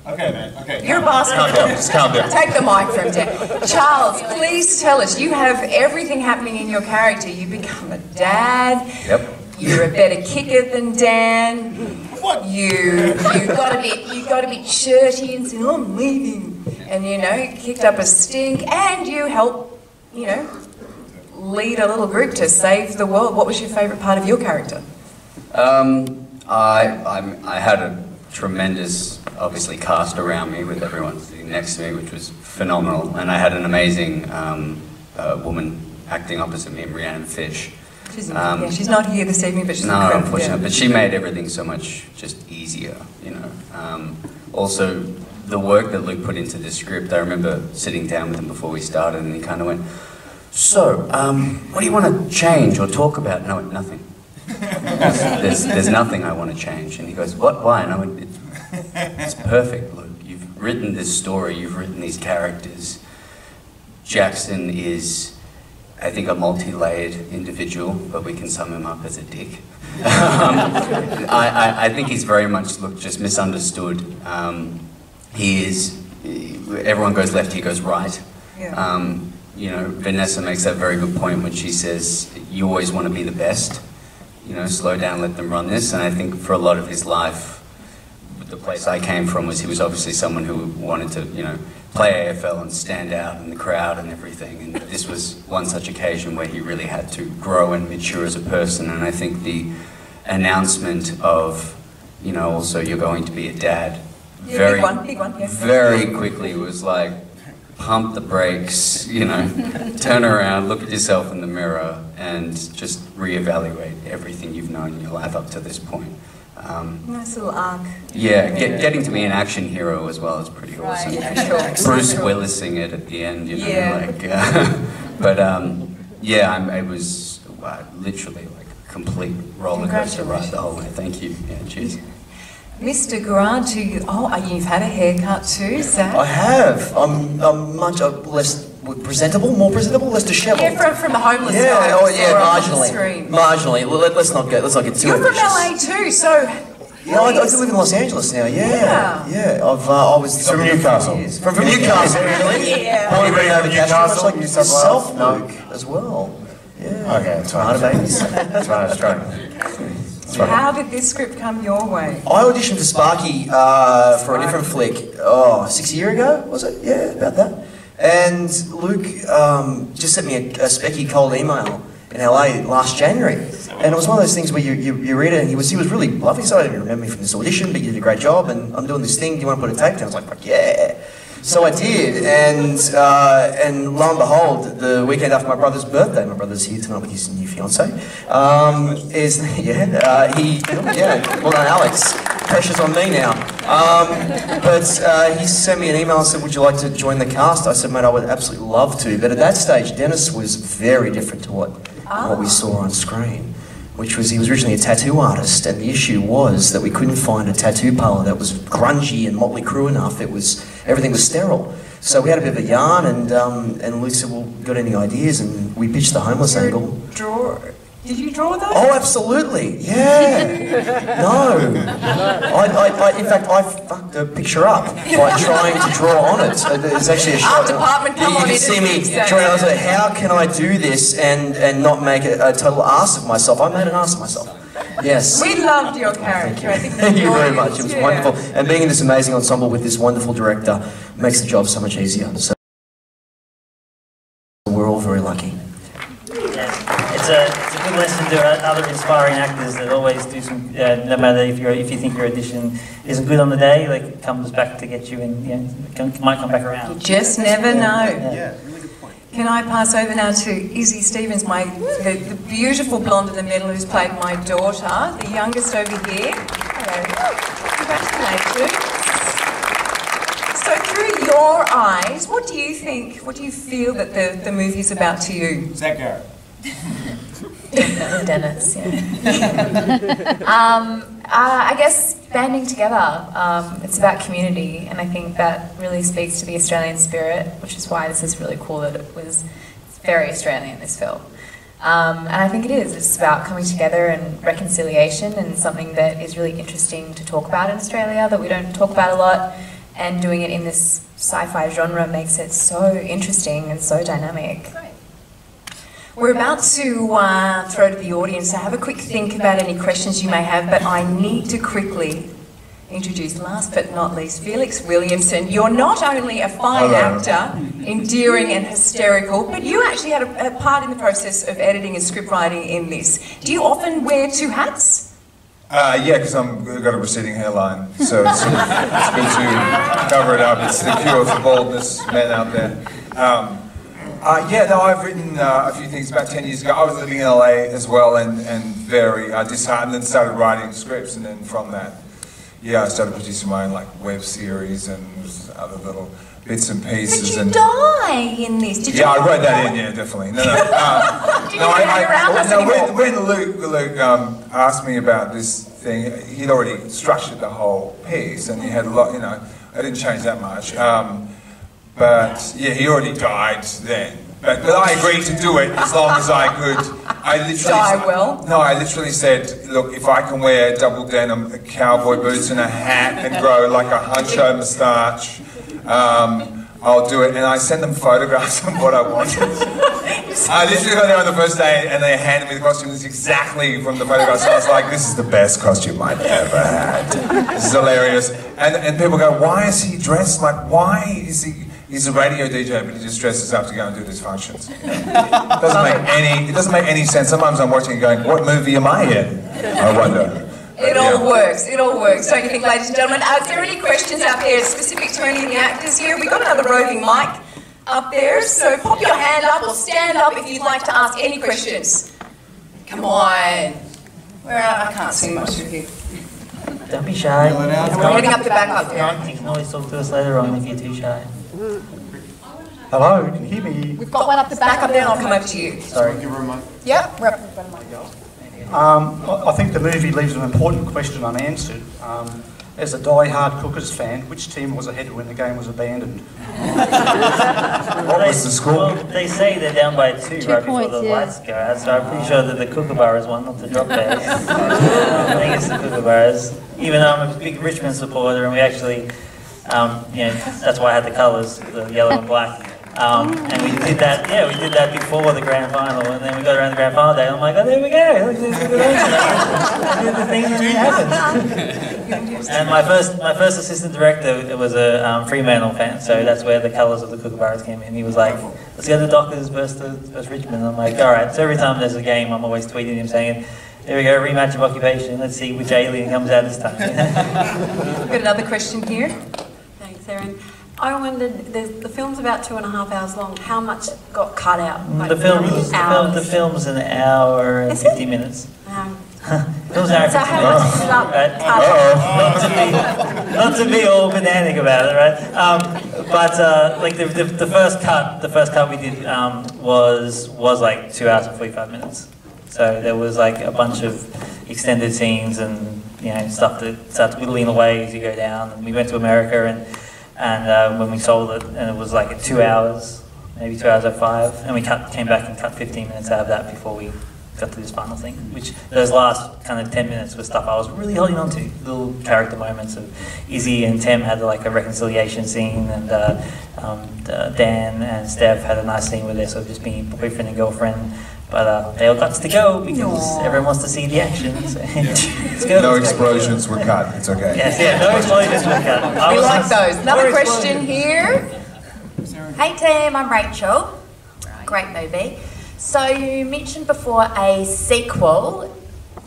Q: Okay, man. Okay.
N: You're a basketball.
Q: Calm down. Just calm down.
N: Take the mic from Dan. Charles, please tell us. You have everything happening in your character. You become a dad.
R: Yep.
N: You're a better kicker than Dan.
Q: What?
N: You got a bit shirty and said, "Oh, I'm leaving," and kicked up a stink, and you help, lead a little group to save the world. What was your favourite part of your character?
R: I had a tremendous, obviously, cast around me with everyone sitting next to me, which was phenomenal, and I had an amazing woman acting opposite me, Rhiannon Fish.
N: She's not here this evening, but she's incredible.
R: Unfortunately, but she made everything so much just easier, Also, the work that Luke put into this script, I remember sitting down with him before we started, and he kind of went, "So, what do you want to change or talk about?" And I went, "Nothing. There's nothing I want to change." And he goes, "What? Why?" And I went, "It's perfect, Luke. You've written this story. You've written these characters. Jackson is, I think, a multi-layered individual, but we can sum him up as a dick. I think he's very much, just misunderstood. He is, everyone goes left, he goes right.
N: Yeah.
R: Vanessa makes that very good point when she says, you always want to be the best. Slow down, let them run this. And I think for a lot of his life, the place I came from was he was obviously someone who wanted to, play AFL and stand out in the crowd and everything. And this was one such occasion where he really had to grow and mature as a person. And I think the announcement of, also you're going to be a dad,
N: big one, yeah.
R: Very quickly was like, pump the brakes, turn around, look at yourself in the mirror, and just reevaluate everything you've known in your life up to this point.
N: Nice little arc.
R: Yeah, getting to be an action hero as well is pretty awesome.
N: Yeah, sure.
R: Bruce Willising it at the end,
N: Yeah.
R: but I was literally complete roller coaster ride the whole way. Thank you. Yeah, cheers.
N: Mr. Grant, you've had a haircut too, Zach?
S: I have. I'm much less presentable, more presentable, less dishevelled.
N: Yeah, from the homeless guy.
S: Yeah, oh yeah, marginally. Marginally. Let's not get too ambitious.
N: You're from LA too, so.
S: Yeah, I do live in Los Angeles now. Yeah. I was
Q: from Newcastle.
S: From Newcastle, really.
N: Yeah.
S: Born and bred over
Q: Newcastle,
S: like
Q: New South
S: yourself,
Q: Wales?
S: Luke, as well. Yeah.
Q: Okay, that's fine.
S: Babies.
Q: That's fine. That's right.
N: How did this script come your way?
S: I auditioned for Sparky for a different flick, 6 years ago, was it? Yeah, about that. And Luke just sent me a specky cold email in LA last January. And it was one of those things where you read it and he was really lovely. So I didn't remember me from this audition, but you did a great job and I'm doing this thing, do you want to put a tape down? I was like, fuck yeah. So I did, and lo and behold, the weekend after my brother's birthday, my brother's here tonight with his new fiance, well done Alex, pressure's on me now. But he sent me an email and said, would you like to join the cast? I said, mate, I would absolutely love to, but at that stage, Dennis was very different to what we saw on screen. Which was, he was originally a tattoo artist, and the issue was that we couldn't find a tattoo parlour that was grungy and Motley Crue enough. Everything was sterile. So we had a bit of a yarn, and Luke said, well, got any ideas? And we pitched the homeless angle.
N: Did you draw those?
S: Oh, absolutely, yeah. No. In fact, I fucked the picture up by trying to draw on it. There's actually a shot.
N: Art department, come
S: you
N: on
S: can
N: in.
S: see me drawing on it. How can I do this and not make a total ass of myself? I made an ass of myself. Yes.
N: We loved your character. I think
S: Thank you very much. It was wonderful. And being in this amazing ensemble with this wonderful director makes the job so much easier. So we're all very lucky.
O: It's a good lesson to other inspiring actors that always do some, no matter if you think your audition isn't good on the day, like it comes back to get you and might come back around.
N: You just never know.
S: Yeah, really good point.
N: Can I pass over now to Izzy Stevens, the beautiful blonde in the middle who's played my daughter, the youngest over here. Hello. Congratulations. So through your eyes, what do you think, what do you feel that the movie's about to you?
Q: Zach Garrett.
E: Dennis, yeah. I guess banding together, it's about community, and I think that really speaks to the Australian spirit, which is why this is really cool that it's very Australian, this film. And I think it is. It's about coming together and reconciliation, and something that is really interesting to talk about in Australia that we don't talk about a lot, and doing it in this sci-fi genre makes it so interesting and so dynamic.
N: We're about to throw to the audience, so have a quick think about any questions you may have, but I need to quickly introduce, last but not least, Felix Williamson. You're not only a fine actor, endearing and hysterical, but you actually had a part in the process of editing and script writing in this. Do you often wear two hats?
H: Yeah, because I've got a receding hairline, so it's good to cover it up. It's the cure for baldness, men out there. I've written a few things about 10 years ago. I was living in LA as well and very disheartened, and started writing scripts, and then from that, I started producing my own web series and other little bits and pieces.
N: But you die in this.
H: I wrote that in, definitely. When Luke asked me about this thing, he'd already structured the whole piece, and he had a lot, I didn't change that much. But he already died then. But I agreed to do it as long as I could. I literally said, look, if I can wear double denim, cowboy boots and a hat and grow like a huncho moustache, I'll do it. And I sent them photographs of what I wanted. I literally got there on the first day and they handed me the costumes exactly from the photographs. So I was like, this is the best costume I've ever had. This is hilarious. And people go, why is he dressed like, why is he... He's a radio DJ, but he just dresses up to go and do these functions. It doesn't make any sense. Sometimes I'm watching and going, what movie am I in? I wonder.
N: It all works, don't you think, ladies and gentlemen? Is there any questions out there specific to any of the actors here? We've got another roving mic up there, so pop your hand up or stand up if you'd like to ask any questions. Come on. I can't see much of you.
O: Don't be shy.
N: We're heading up the back up there.
O: You can always talk to us later on if you're too shy.
T: Hello, can you hear me?
N: We've got one up the back up there, and I'll come over to you.
O: Sorry.
T: Give her a mic.
N: Yep, we're up the mic.
U: I think the movie leaves an important question unanswered. As a die-hard Cookers fan, which team was ahead when the game was abandoned?
Q: What was the score?
O: Well, they say they're down by 2 right before the lights go out, so I'm pretty sure that the Kookaburras won, not the Drop Bears. I think it's the Kookaburras. Even though I'm a big Richmond supporter, and we actually, you know, that's why I had the colours, the yellow and black. And we did that, yeah, we did that before the grand final, and then we got around the grand final day, and I'm like, oh, there we go, look, there's the good answer. The thing that happened. And my first assistant director was a Fremantle fan, so that's where the colours of the Kookaburras came in. He was like, let's go to the Dockers versus Richmond. And I'm like, all right. So every time there's a game, I'm always tweeting him saying, there we go, rematch of occupation. Let's see which alien comes out this time.
N: We've got another question here.
V: Thanks, Erin. I wondered, the film's about 2.5 hours long. How much got cut out? Like
O: The film's an hour and 50 minutes. Film's an hour and 50 minutes. Right? Not to be all bananic about it, right? But like the first cut we did was like 2 hours and 45 minutes. So there was like a bunch of extended scenes and stuff that starts whittling away as you go down. And we went to America and when we sold it, and it was like 2 hours, maybe 2 hours or 5, and we came back and cut 15 minutes out of that before we got to this final thing, which those last kind of 10 minutes was stuff I was really holding on to, little character moments of Izzy and Tem had like a reconciliation scene, and Dan and Steph had a nice scene with their sort of just being boyfriend and girlfriend. But they all got to go because everyone wants to see the action. So let's go.
W: No explosions were cut. It's okay.
O: Yes, yeah, no explosions were cut.
N: We like those. Another question here.
X: Hey team, I'm Rachel. Great movie. So you mentioned before a sequel.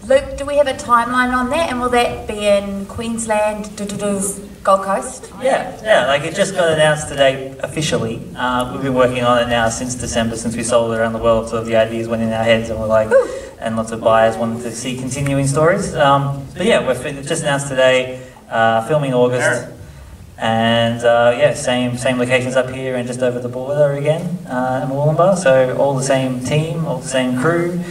X: Luke, do we have a timeline on that? And will that be in Queensland, Gold Coast?
O: Yeah, like it just got announced today officially. We've been working on it now since December, since we sold it around the world, so the ideas went in our heads and we're like, and lots of buyers wanted to see continuing stories. But yeah, we've just announced today, filming August, and yeah, same locations up here and just over the border again, in Wollongbar, so all the same team, all the same crew,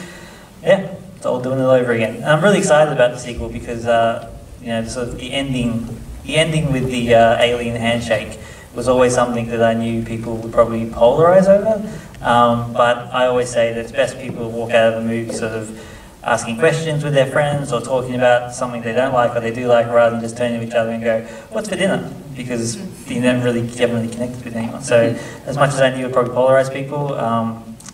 O: yeah. It's all doing it over again. And I'm really excited about the sequel because sort of the ending with the alien handshake was always something that I knew people would probably polarize over. But I always say that it's best people walk out of the movie sort of asking questions with their friends or talking about something they don't like or they do like, rather than just turning to each other and go, "What's for dinner?" Because you haven't really connected with anyone. So as much as I knew it would probably polarize people,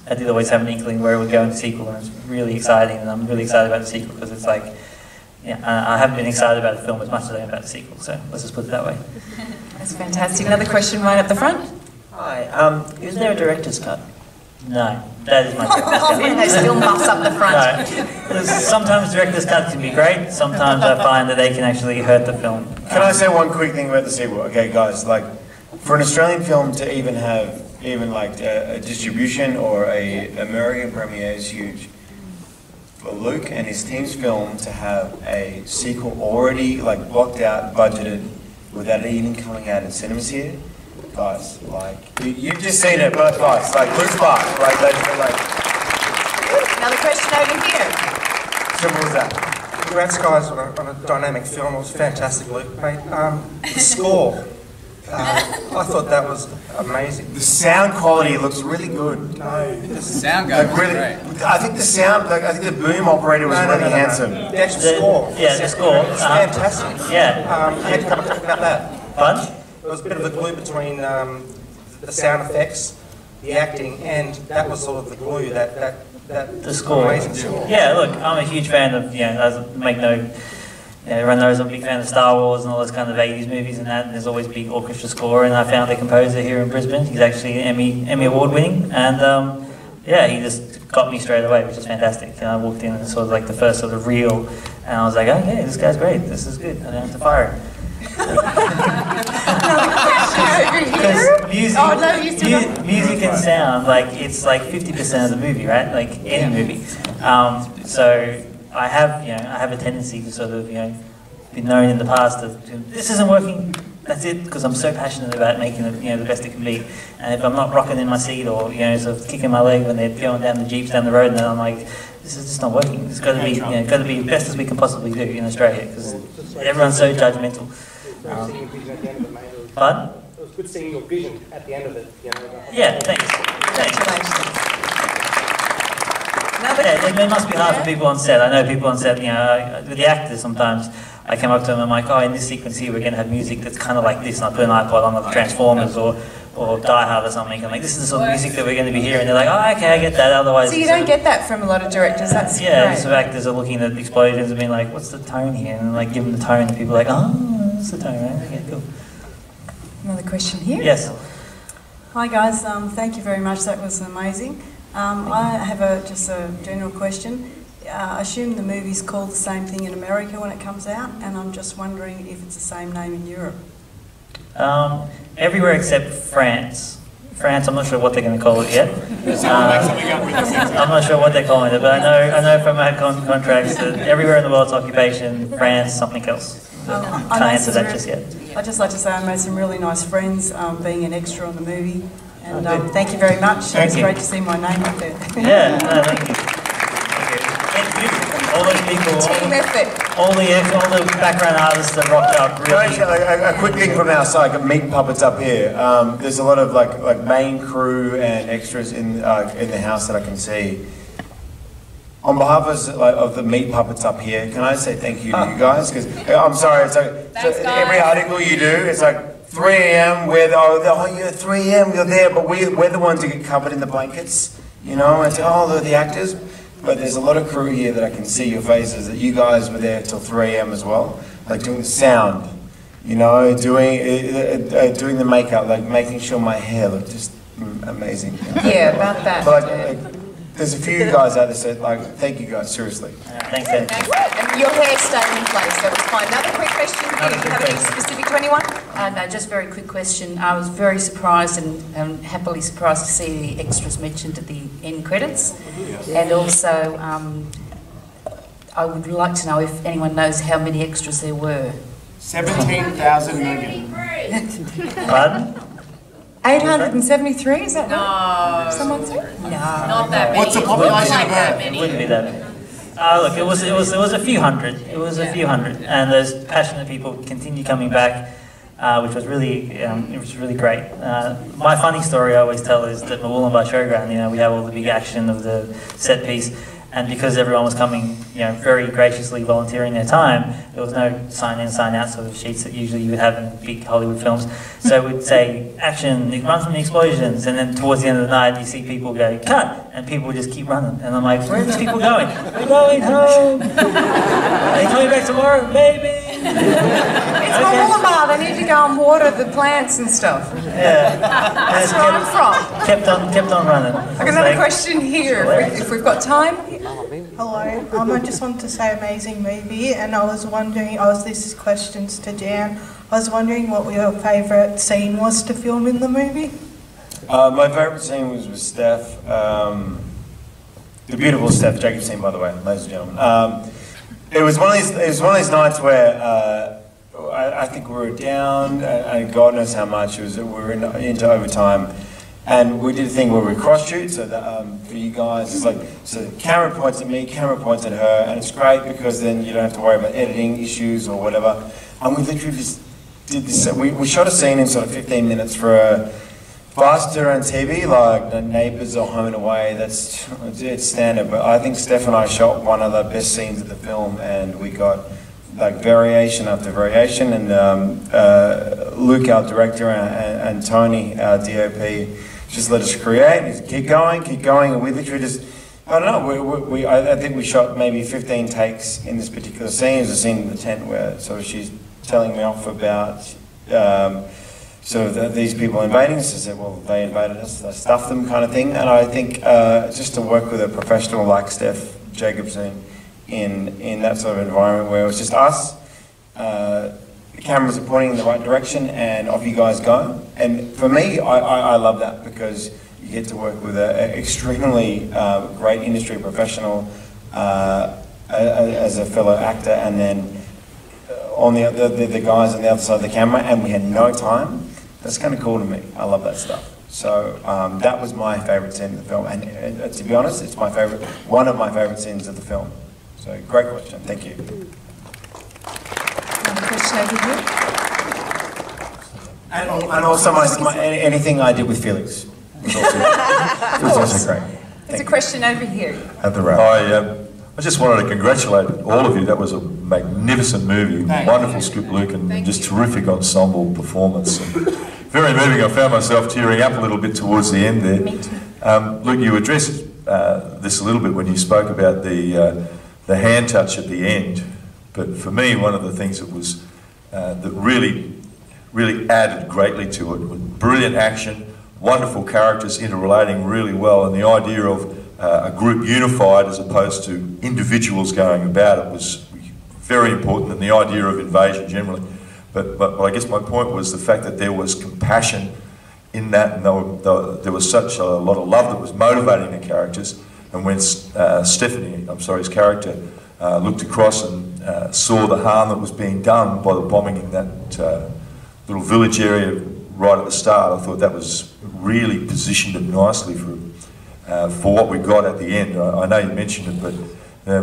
O: I did always have an inkling where it would go in the sequel, and it's really exciting, and I'm really excited about the sequel because it's like, I haven't been excited about the film as much as I am about the sequel, so let's just put it that way.
N: That's fantastic. Another question right up the front.
Y: Hi, is there a director's cut?
O: No, that is my director's cut.
N: And those film buffs up the front.
O: No. Sometimes director's cut can be great, sometimes I find that they can actually hurt the film.
Q: Can I say one quick thing about the sequel? Okay, guys, like, for an Australian film to even have like a distribution or a American premiere is huge. For Luke and his team's film to have a sequel already like blocked out, budgeted, without it even coming out in cinemas here, guys, like you've just seen it, but guys, like Luke's Park, right? Like.
N: Another question over here.
Q: Simple as that.
Z: Congrats, guys, on a dynamic film. It was fantastic, Luke, mate. The score. I thought that was amazing.
Q: The sound quality looks really good.
Z: No,
Q: the sound guy was great. I think the sound, I think the boom operator was really handsome.
Z: The actual score.
O: Yeah, the score.
Z: It's fantastic.
O: Yeah.
Z: I had to come and talk about that.
O: Fun?
Z: There was a bit of a glue between the sound effects, the acting, and that was sort of the glue that
O: the score.
Z: Amazing score.
O: Yeah, look, I'm a huge fan of, everyone knows I'm a big fan of Star Wars and all those kind of 80s movies and that, and there's always big orchestra score, and I found a composer here in Brisbane. He's actually Emmy Award winning, and yeah, he just got me straight away, which is fantastic. And I walked in and sort of like the first sort of reel, and I was like, okay, this guy's great, this is good, I don't have to fire him. Music and sound, like it's like 50% of the movie, right? Like any movie. So I have a tendency to sort of, been known in the past that this isn't working, that's it, because I'm so passionate about making it, the best it can be. And if I'm not rocking in my seat or, sort of kicking my leg when they're going down the Jeeps down the road, and then I'm like, this is just not working. It's got to be, got to be as best as we can possibly do in Australia because everyone's so judgmental. Pardon?
A: It was good seeing your vision at the end of it.
O: Yeah, thanks.
N: Congratulations.
O: It must be hard for people on set. I know people on set, with the actors sometimes, I come up to them and I'm like, oh, in this sequence here we're going to have music that's kind of like this, and I put an iPod on, like Transformers or Die Hard or something. I'm like, this is the sort of music that we're going to be hearing. They're like, oh, okay, I get that. Otherwise,
N: So you don't get that from a lot of directors. That's great.
O: so actors are looking at explosions and being like, what's the tone here? And like give them the tone, and people are like, oh, that's the tone, right? Okay, cool.
N: Another question here.
O: Yes.
C: Hi guys, thank you very much. That was amazing. I have just a general question. I assume the movie's called the same thing in America when it comes out, and I'm just wondering if it's the same name in Europe.
O: Everywhere except France. France, I'm not sure what they're going to call it yet. I'm not sure what they're calling it, but I know from our contracts that everywhere in the world's occupation, France, something else. Can't answer that just yet.
C: I'd just like to say I made some really nice friends being an extra on the movie, and thank you very much. It's great to see my name up there.
O: Yeah, no, thank you. All those people, all the background artists that rocked up. Really.
Q: A quick thing from our side, got meat puppets up here. There's a lot of like main crew and extras in the house that I can see. On behalf of the meat puppets up here, can I say thank you to you guys? Because I'm sorry, so every article you do, it's like 3 a.m. You're 3 a.m. You're there, but we're the ones who get covered in the blankets. It's they're the actors. But there's a lot of crew here that I can see your faces, that you guys were there till 3 a.m. as well, like doing the sound, doing the makeup, like making sure my hair looked just amazing.
N: Yeah, about that.
Q: But there's a few guys out there, so thank you guys, seriously.
O: Thanks, Ed.
N: And your hair stayed in place, so it was fine. Another quick question for you. Do you have any specific to anyone?
D: No, just a very quick question. I was very surprised and happily surprised to see the extras mentioned at the end credits. And also, I would like to know if anyone knows how many extras there were.
Q: 17,000 million.
O: Pardon?
N: 873, is that
E: No.
N: right? Someone said?
D: No.
E: Not that many.
Q: What's the population of Earth?
O: It wouldn't be that many. Look, it was a few hundred. It was a few hundred, and those passionate people continue coming back, which was really great. My funny story I always tell is that Mawullumba Showground, we have all the big action of the set piece, and because everyone was coming, very graciously volunteering their time, there was no sign in, sign out sort of sheets that usually you would have in big Hollywood films. So we'd say, action, run from the explosions, and then towards the end of the night you see people go, cut, and people would just keep running. And I'm like, where are these people going? They're going home. Are they coming back tomorrow? Maybe.
N: It's Mawullumba, they need to go and water the plants and stuff.
O: Yeah.
N: That's where I'm from.
O: Kept on running.
N: I've got another question here, if we've got time.
F: Hello, I just wanted to say amazing movie, and I was wondering, this is questions to Jan, I was wondering what your favourite scene was to film in the movie?
Q: My favourite scene was with Steph, the beautiful Steph Jacobson, by the way, ladies and gentlemen. It was one of these nights where I think we were down, and God knows how much, we were into overtime. And we did a thing where we cross-shoot, so that for you guys, it's like, so the camera points at me, camera points at her, and it's great because then you don't have to worry about editing issues or whatever. And we literally just did this, we shot a scene in sort of 15 minutes for a faster on TV, like the Neighbours or Home and Away, it's standard. But I think Steph and I shot one of the best scenes of the film, and we got like variation after variation, and Luke, our director, and Tony, our DOP, just let us create. Just keep going, and we literally just, I don't know, I think we shot maybe 15 takes in this particular scene. There's a scene in the tent where she's telling me off about these people invading us. I said, well, they invaded us, I stuffed them kind of thing. And I think just to work with a professional like Steph Jacobson in that sort of environment where it was just us, the cameras are pointing in the right direction, and off you guys go. And for me, I love that because you get to work with an extremely great industry professional as a fellow actor, and then on the guys on the other side of the camera, and we had no time. That's kind of cool to me. I love that stuff. So that was my favourite scene of the film, and to be honest, it's one of my favourite scenes of the film. So great question, thank you.
N: Another question over here.
Q: And also anything I did with Felix was also great.
N: There's a question over here.
W: At the wrap. I just wanted to congratulate all of you. That was a magnificent movie, wonderful script, Luke, and just terrific ensemble performance. And very moving. I found myself tearing up a little bit towards the end there.
N: Me too.
W: Luke, you addressed this a little bit when you spoke about the hand touch at the end. But for me, one of the things that was that really added greatly to it was brilliant action, wonderful characters interrelating really well, and the idea of a group unified as opposed to individuals going about it was very important, and the idea of invasion generally. But I guess my point was the fact that there was compassion in that, and there was such a lot of love that was motivating the characters. And when Stephanie, his character, looked across and saw the harm that was being done by the bombing in that little village area right at the start, I thought that was really positioned it nicely for what we got at the end. I know you mentioned it, but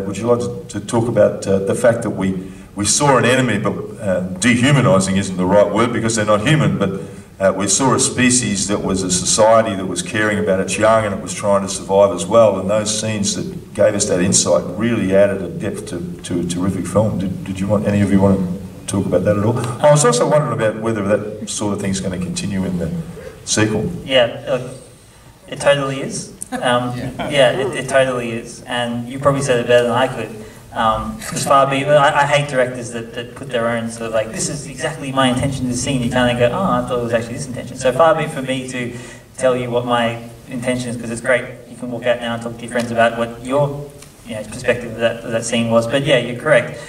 W: would you like to talk about the fact that we saw an enemy, but dehumanising isn't the right word because they're not human, but we saw a species that was a society that was caring about its young and it was trying to survive as well, and those scenes that gave us that insight really added a depth to a terrific film. Did you want, any of you want to talk about that at all? I was also wondering about whether that sort of thing's going to continue in the sequel.
O: Yeah, it totally is. It totally is, and you probably said it better than I could. Because I hate directors that put their own sort of like, this is exactly my intention of the scene. You kind of go, oh, I thought it was actually this intention. So far be it for me to tell you what my intention is, because it's great. You can walk out now and talk to your friends about what your perspective of that scene was. But yeah, you're correct.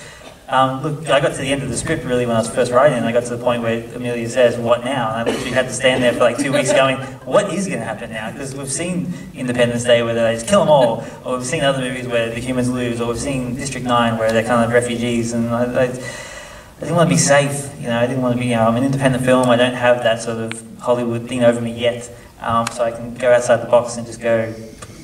O: Look, I got to the end of the script really when I was first writing, and I got to the point where Amelia says, what now? And I literally had to stand there for like 2 weeks going, what is going to happen now? Because we've seen Independence Day where they just kill them all, or we've seen other movies where the humans lose, or we've seen District 9 where they're kind of refugees, and I didn't want to be safe, I didn't want to be, I'm an independent film, I don't have that sort of Hollywood thing over me yet, so I can go outside the box and just go,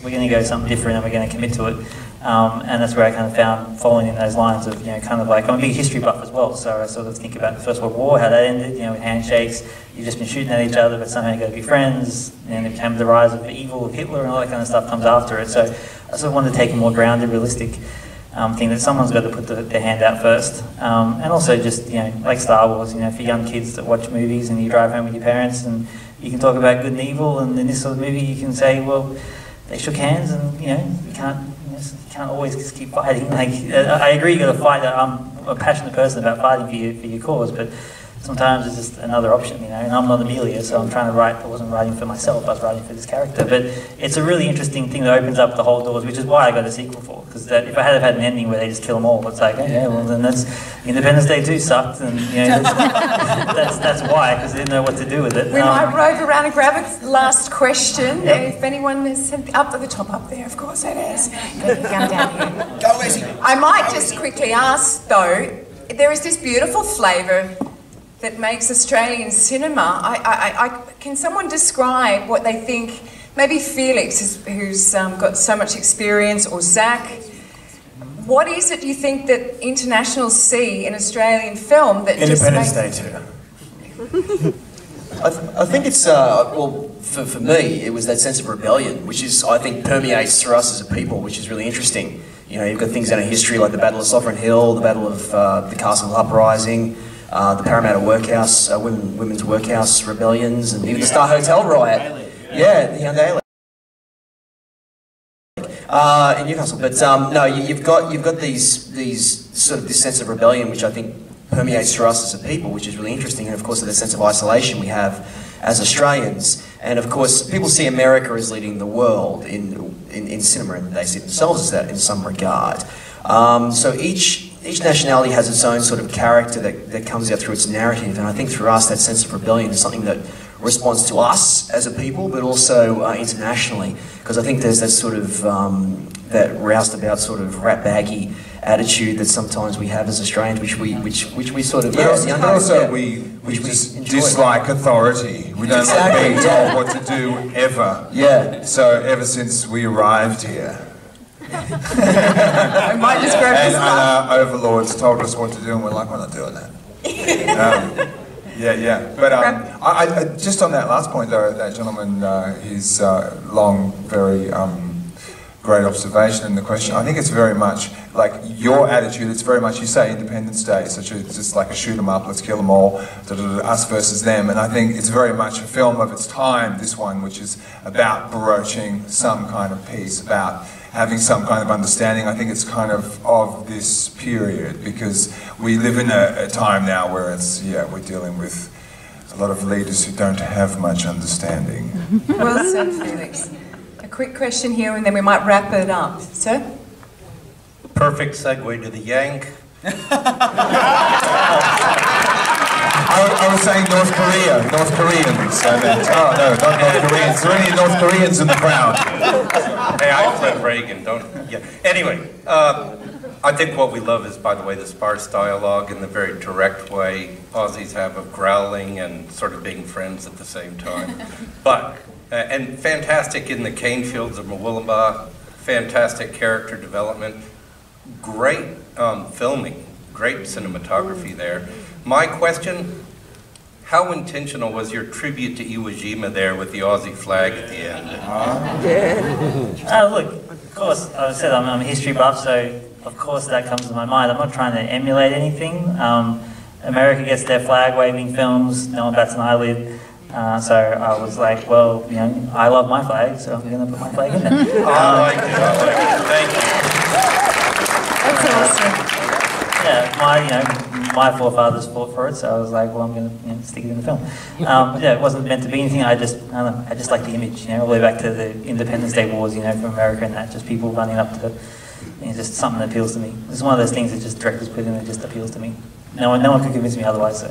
O: we're going to go something different and we're going to commit to it. And that's where I kind of found following in those lines of, kind of like, I'm a big history buff as well, so I sort of think about the First World War, how that ended, with handshakes, you've just been shooting at each other, but somehow you've got to be friends, and it became the rise of the evil of Hitler and all that kind of stuff comes after it. So I sort of wanted to take a more grounded, realistic thing that someone's got to put their hand out first. And also just, like Star Wars, for young kids that watch movies and you drive home with your parents and you can talk about good and evil, and in this sort of movie you can say, well, they shook hands and, you can't always just keep fighting. Like, I agree, you got to fight. I'm a passionate person about fighting for your cause, but sometimes it's just another option, And I'm not Amelia, so I'm trying to write. I wasn't writing for myself. I was writing for this character. But it's a really interesting thing that opens up the whole doors, which is why I got a sequel for. Because if I had had an ending where they just kill them all, it's like, oh, yeah, well then that's Independence Day 2 sucked, and that's why, because they didn't know what to do with it.
N: We might rove around and grab a last question. Yep. If anyone is up at the top up there, of course it is. Come down here.
S: Go easy.
N: I might just quickly ask though. There is this beautiful flavour that makes Australian cinema. Can someone describe what they think? Maybe Felix, who's got so much experience, or Zach. What is it you think that internationals see in Australian film that
S: Independence
N: just
S: Day 2. I think it's, well, for me, it was that sense of rebellion, which is, I think, permeates through us as a people, which is really interesting. You've got things out of history like the Battle of Sovereign Hill, the Battle of the Castle Uprising, the Parramatta Workhouse, Women's Workhouse rebellions, and even the Star Hotel riot. Yeah, the Hyundai in Newcastle. But no, you've got these sort of this sense of rebellion, which I think permeates through us as a people, which is really interesting, and of course the sense of isolation we have as Australians. And of course, people see America as leading the world in cinema, and they see themselves as that in some regard. So each nationality has its own sort of character that comes out through its narrative, and I think through us that sense of rebellion is something that responds to us as a people, but also internationally, because I think there's that sort of that roustabout sort of rat-baggy attitude that sometimes we have as Australians, which we sort of.
H: But also we just dislike authority. We don't like being told what to do ever.
S: Yeah.
H: So ever since we arrived here.
N: I might just grab
H: and
N: this
H: our overlords told us what to do, and we're like, we're not doing that. Yeah. But I just on that last point, though, that gentleman, his long, very great observation and the question. I think it's very much like your attitude. It's very much, you say, Independence Day, such a just like a shoot 'em up, let's kill them all, us versus them. And I think it's very much a film of its time. This one, which is about broaching some kind of peace, about having some kind of understanding. I think it's kind of this period, because we live in a time now where it's, we're dealing with a lot of leaders who don't have much understanding.
N: Well said, Felix. A quick question here and then we might wrap it up. Sir?
B: Perfect segue to the Yank.
H: I was saying North Korea, North Koreans. I meant, oh no, not North Koreans. Is there any North Koreans in the crowd?
B: Hey, I fled Reagan, Anyway, I think what we love is, by the way, the sparse dialogue and the very direct way Aussies have of growling and sort of being friends at the same time. But, and fantastic in the cane fields of Mawulamba, fantastic character development, great filming, great cinematography there. My question, how intentional was your tribute to Iwo Jima there with the Aussie flag at the end?
O: Look, of course, I said I'm a history buff, so of course that comes to my mind. I'm not trying to emulate anything. America gets their flag-waving films, no one bats an eyelid. So I was like, well, I love my flag, so I'm going to put my flag in there.
B: I like it. Thank you.
N: That's awesome.
O: Yeah, my forefathers fought for it, so I was like, well, I'm going to stick it in the film. It wasn't meant to be anything. I just like the image, all the way back to the Independence Day wars, from America and that, just people running up to, just something that appeals to me. It's one of those things that just directors put in that just appeals to me. No one could convince me otherwise. So,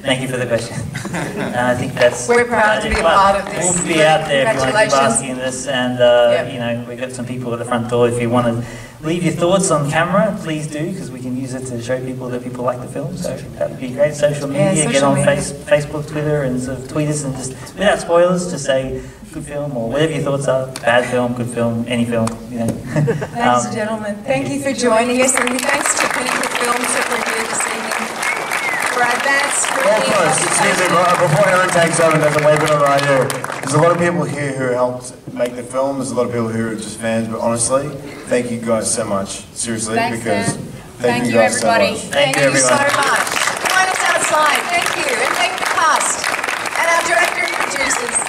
O: thank you for the question. And I think that's.
N: We're proud to be a part of this.
O: We'll be out there if you want to keep asking this, and we've got some people at the front door. If you want to leave your thoughts on camera, please do, because we can use it to show people that people like the film. So that would be great. Social media, get on Facebook, Twitter, and sort of tweet us, and just without spoilers, just say good film or whatever your thoughts are. Bad film, good film, any film.
N: Ladies and gentlemen, thank you for joining us, and thanks to Pinnacle Films that we're here this evening.
Q: Excuse me, before Aaron takes over and doesn't wave it on radio, there's a lot of people here who helped make the film. There's a lot of people who are just fans, but honestly, thank you guys so much. Seriously,
N: Thanks,
Q: because
N: man.
Q: thank you guys
N: everybody.
Q: so much.
N: Thank you so much. Join us outside. Thank you, and thank the cast and our director and producers.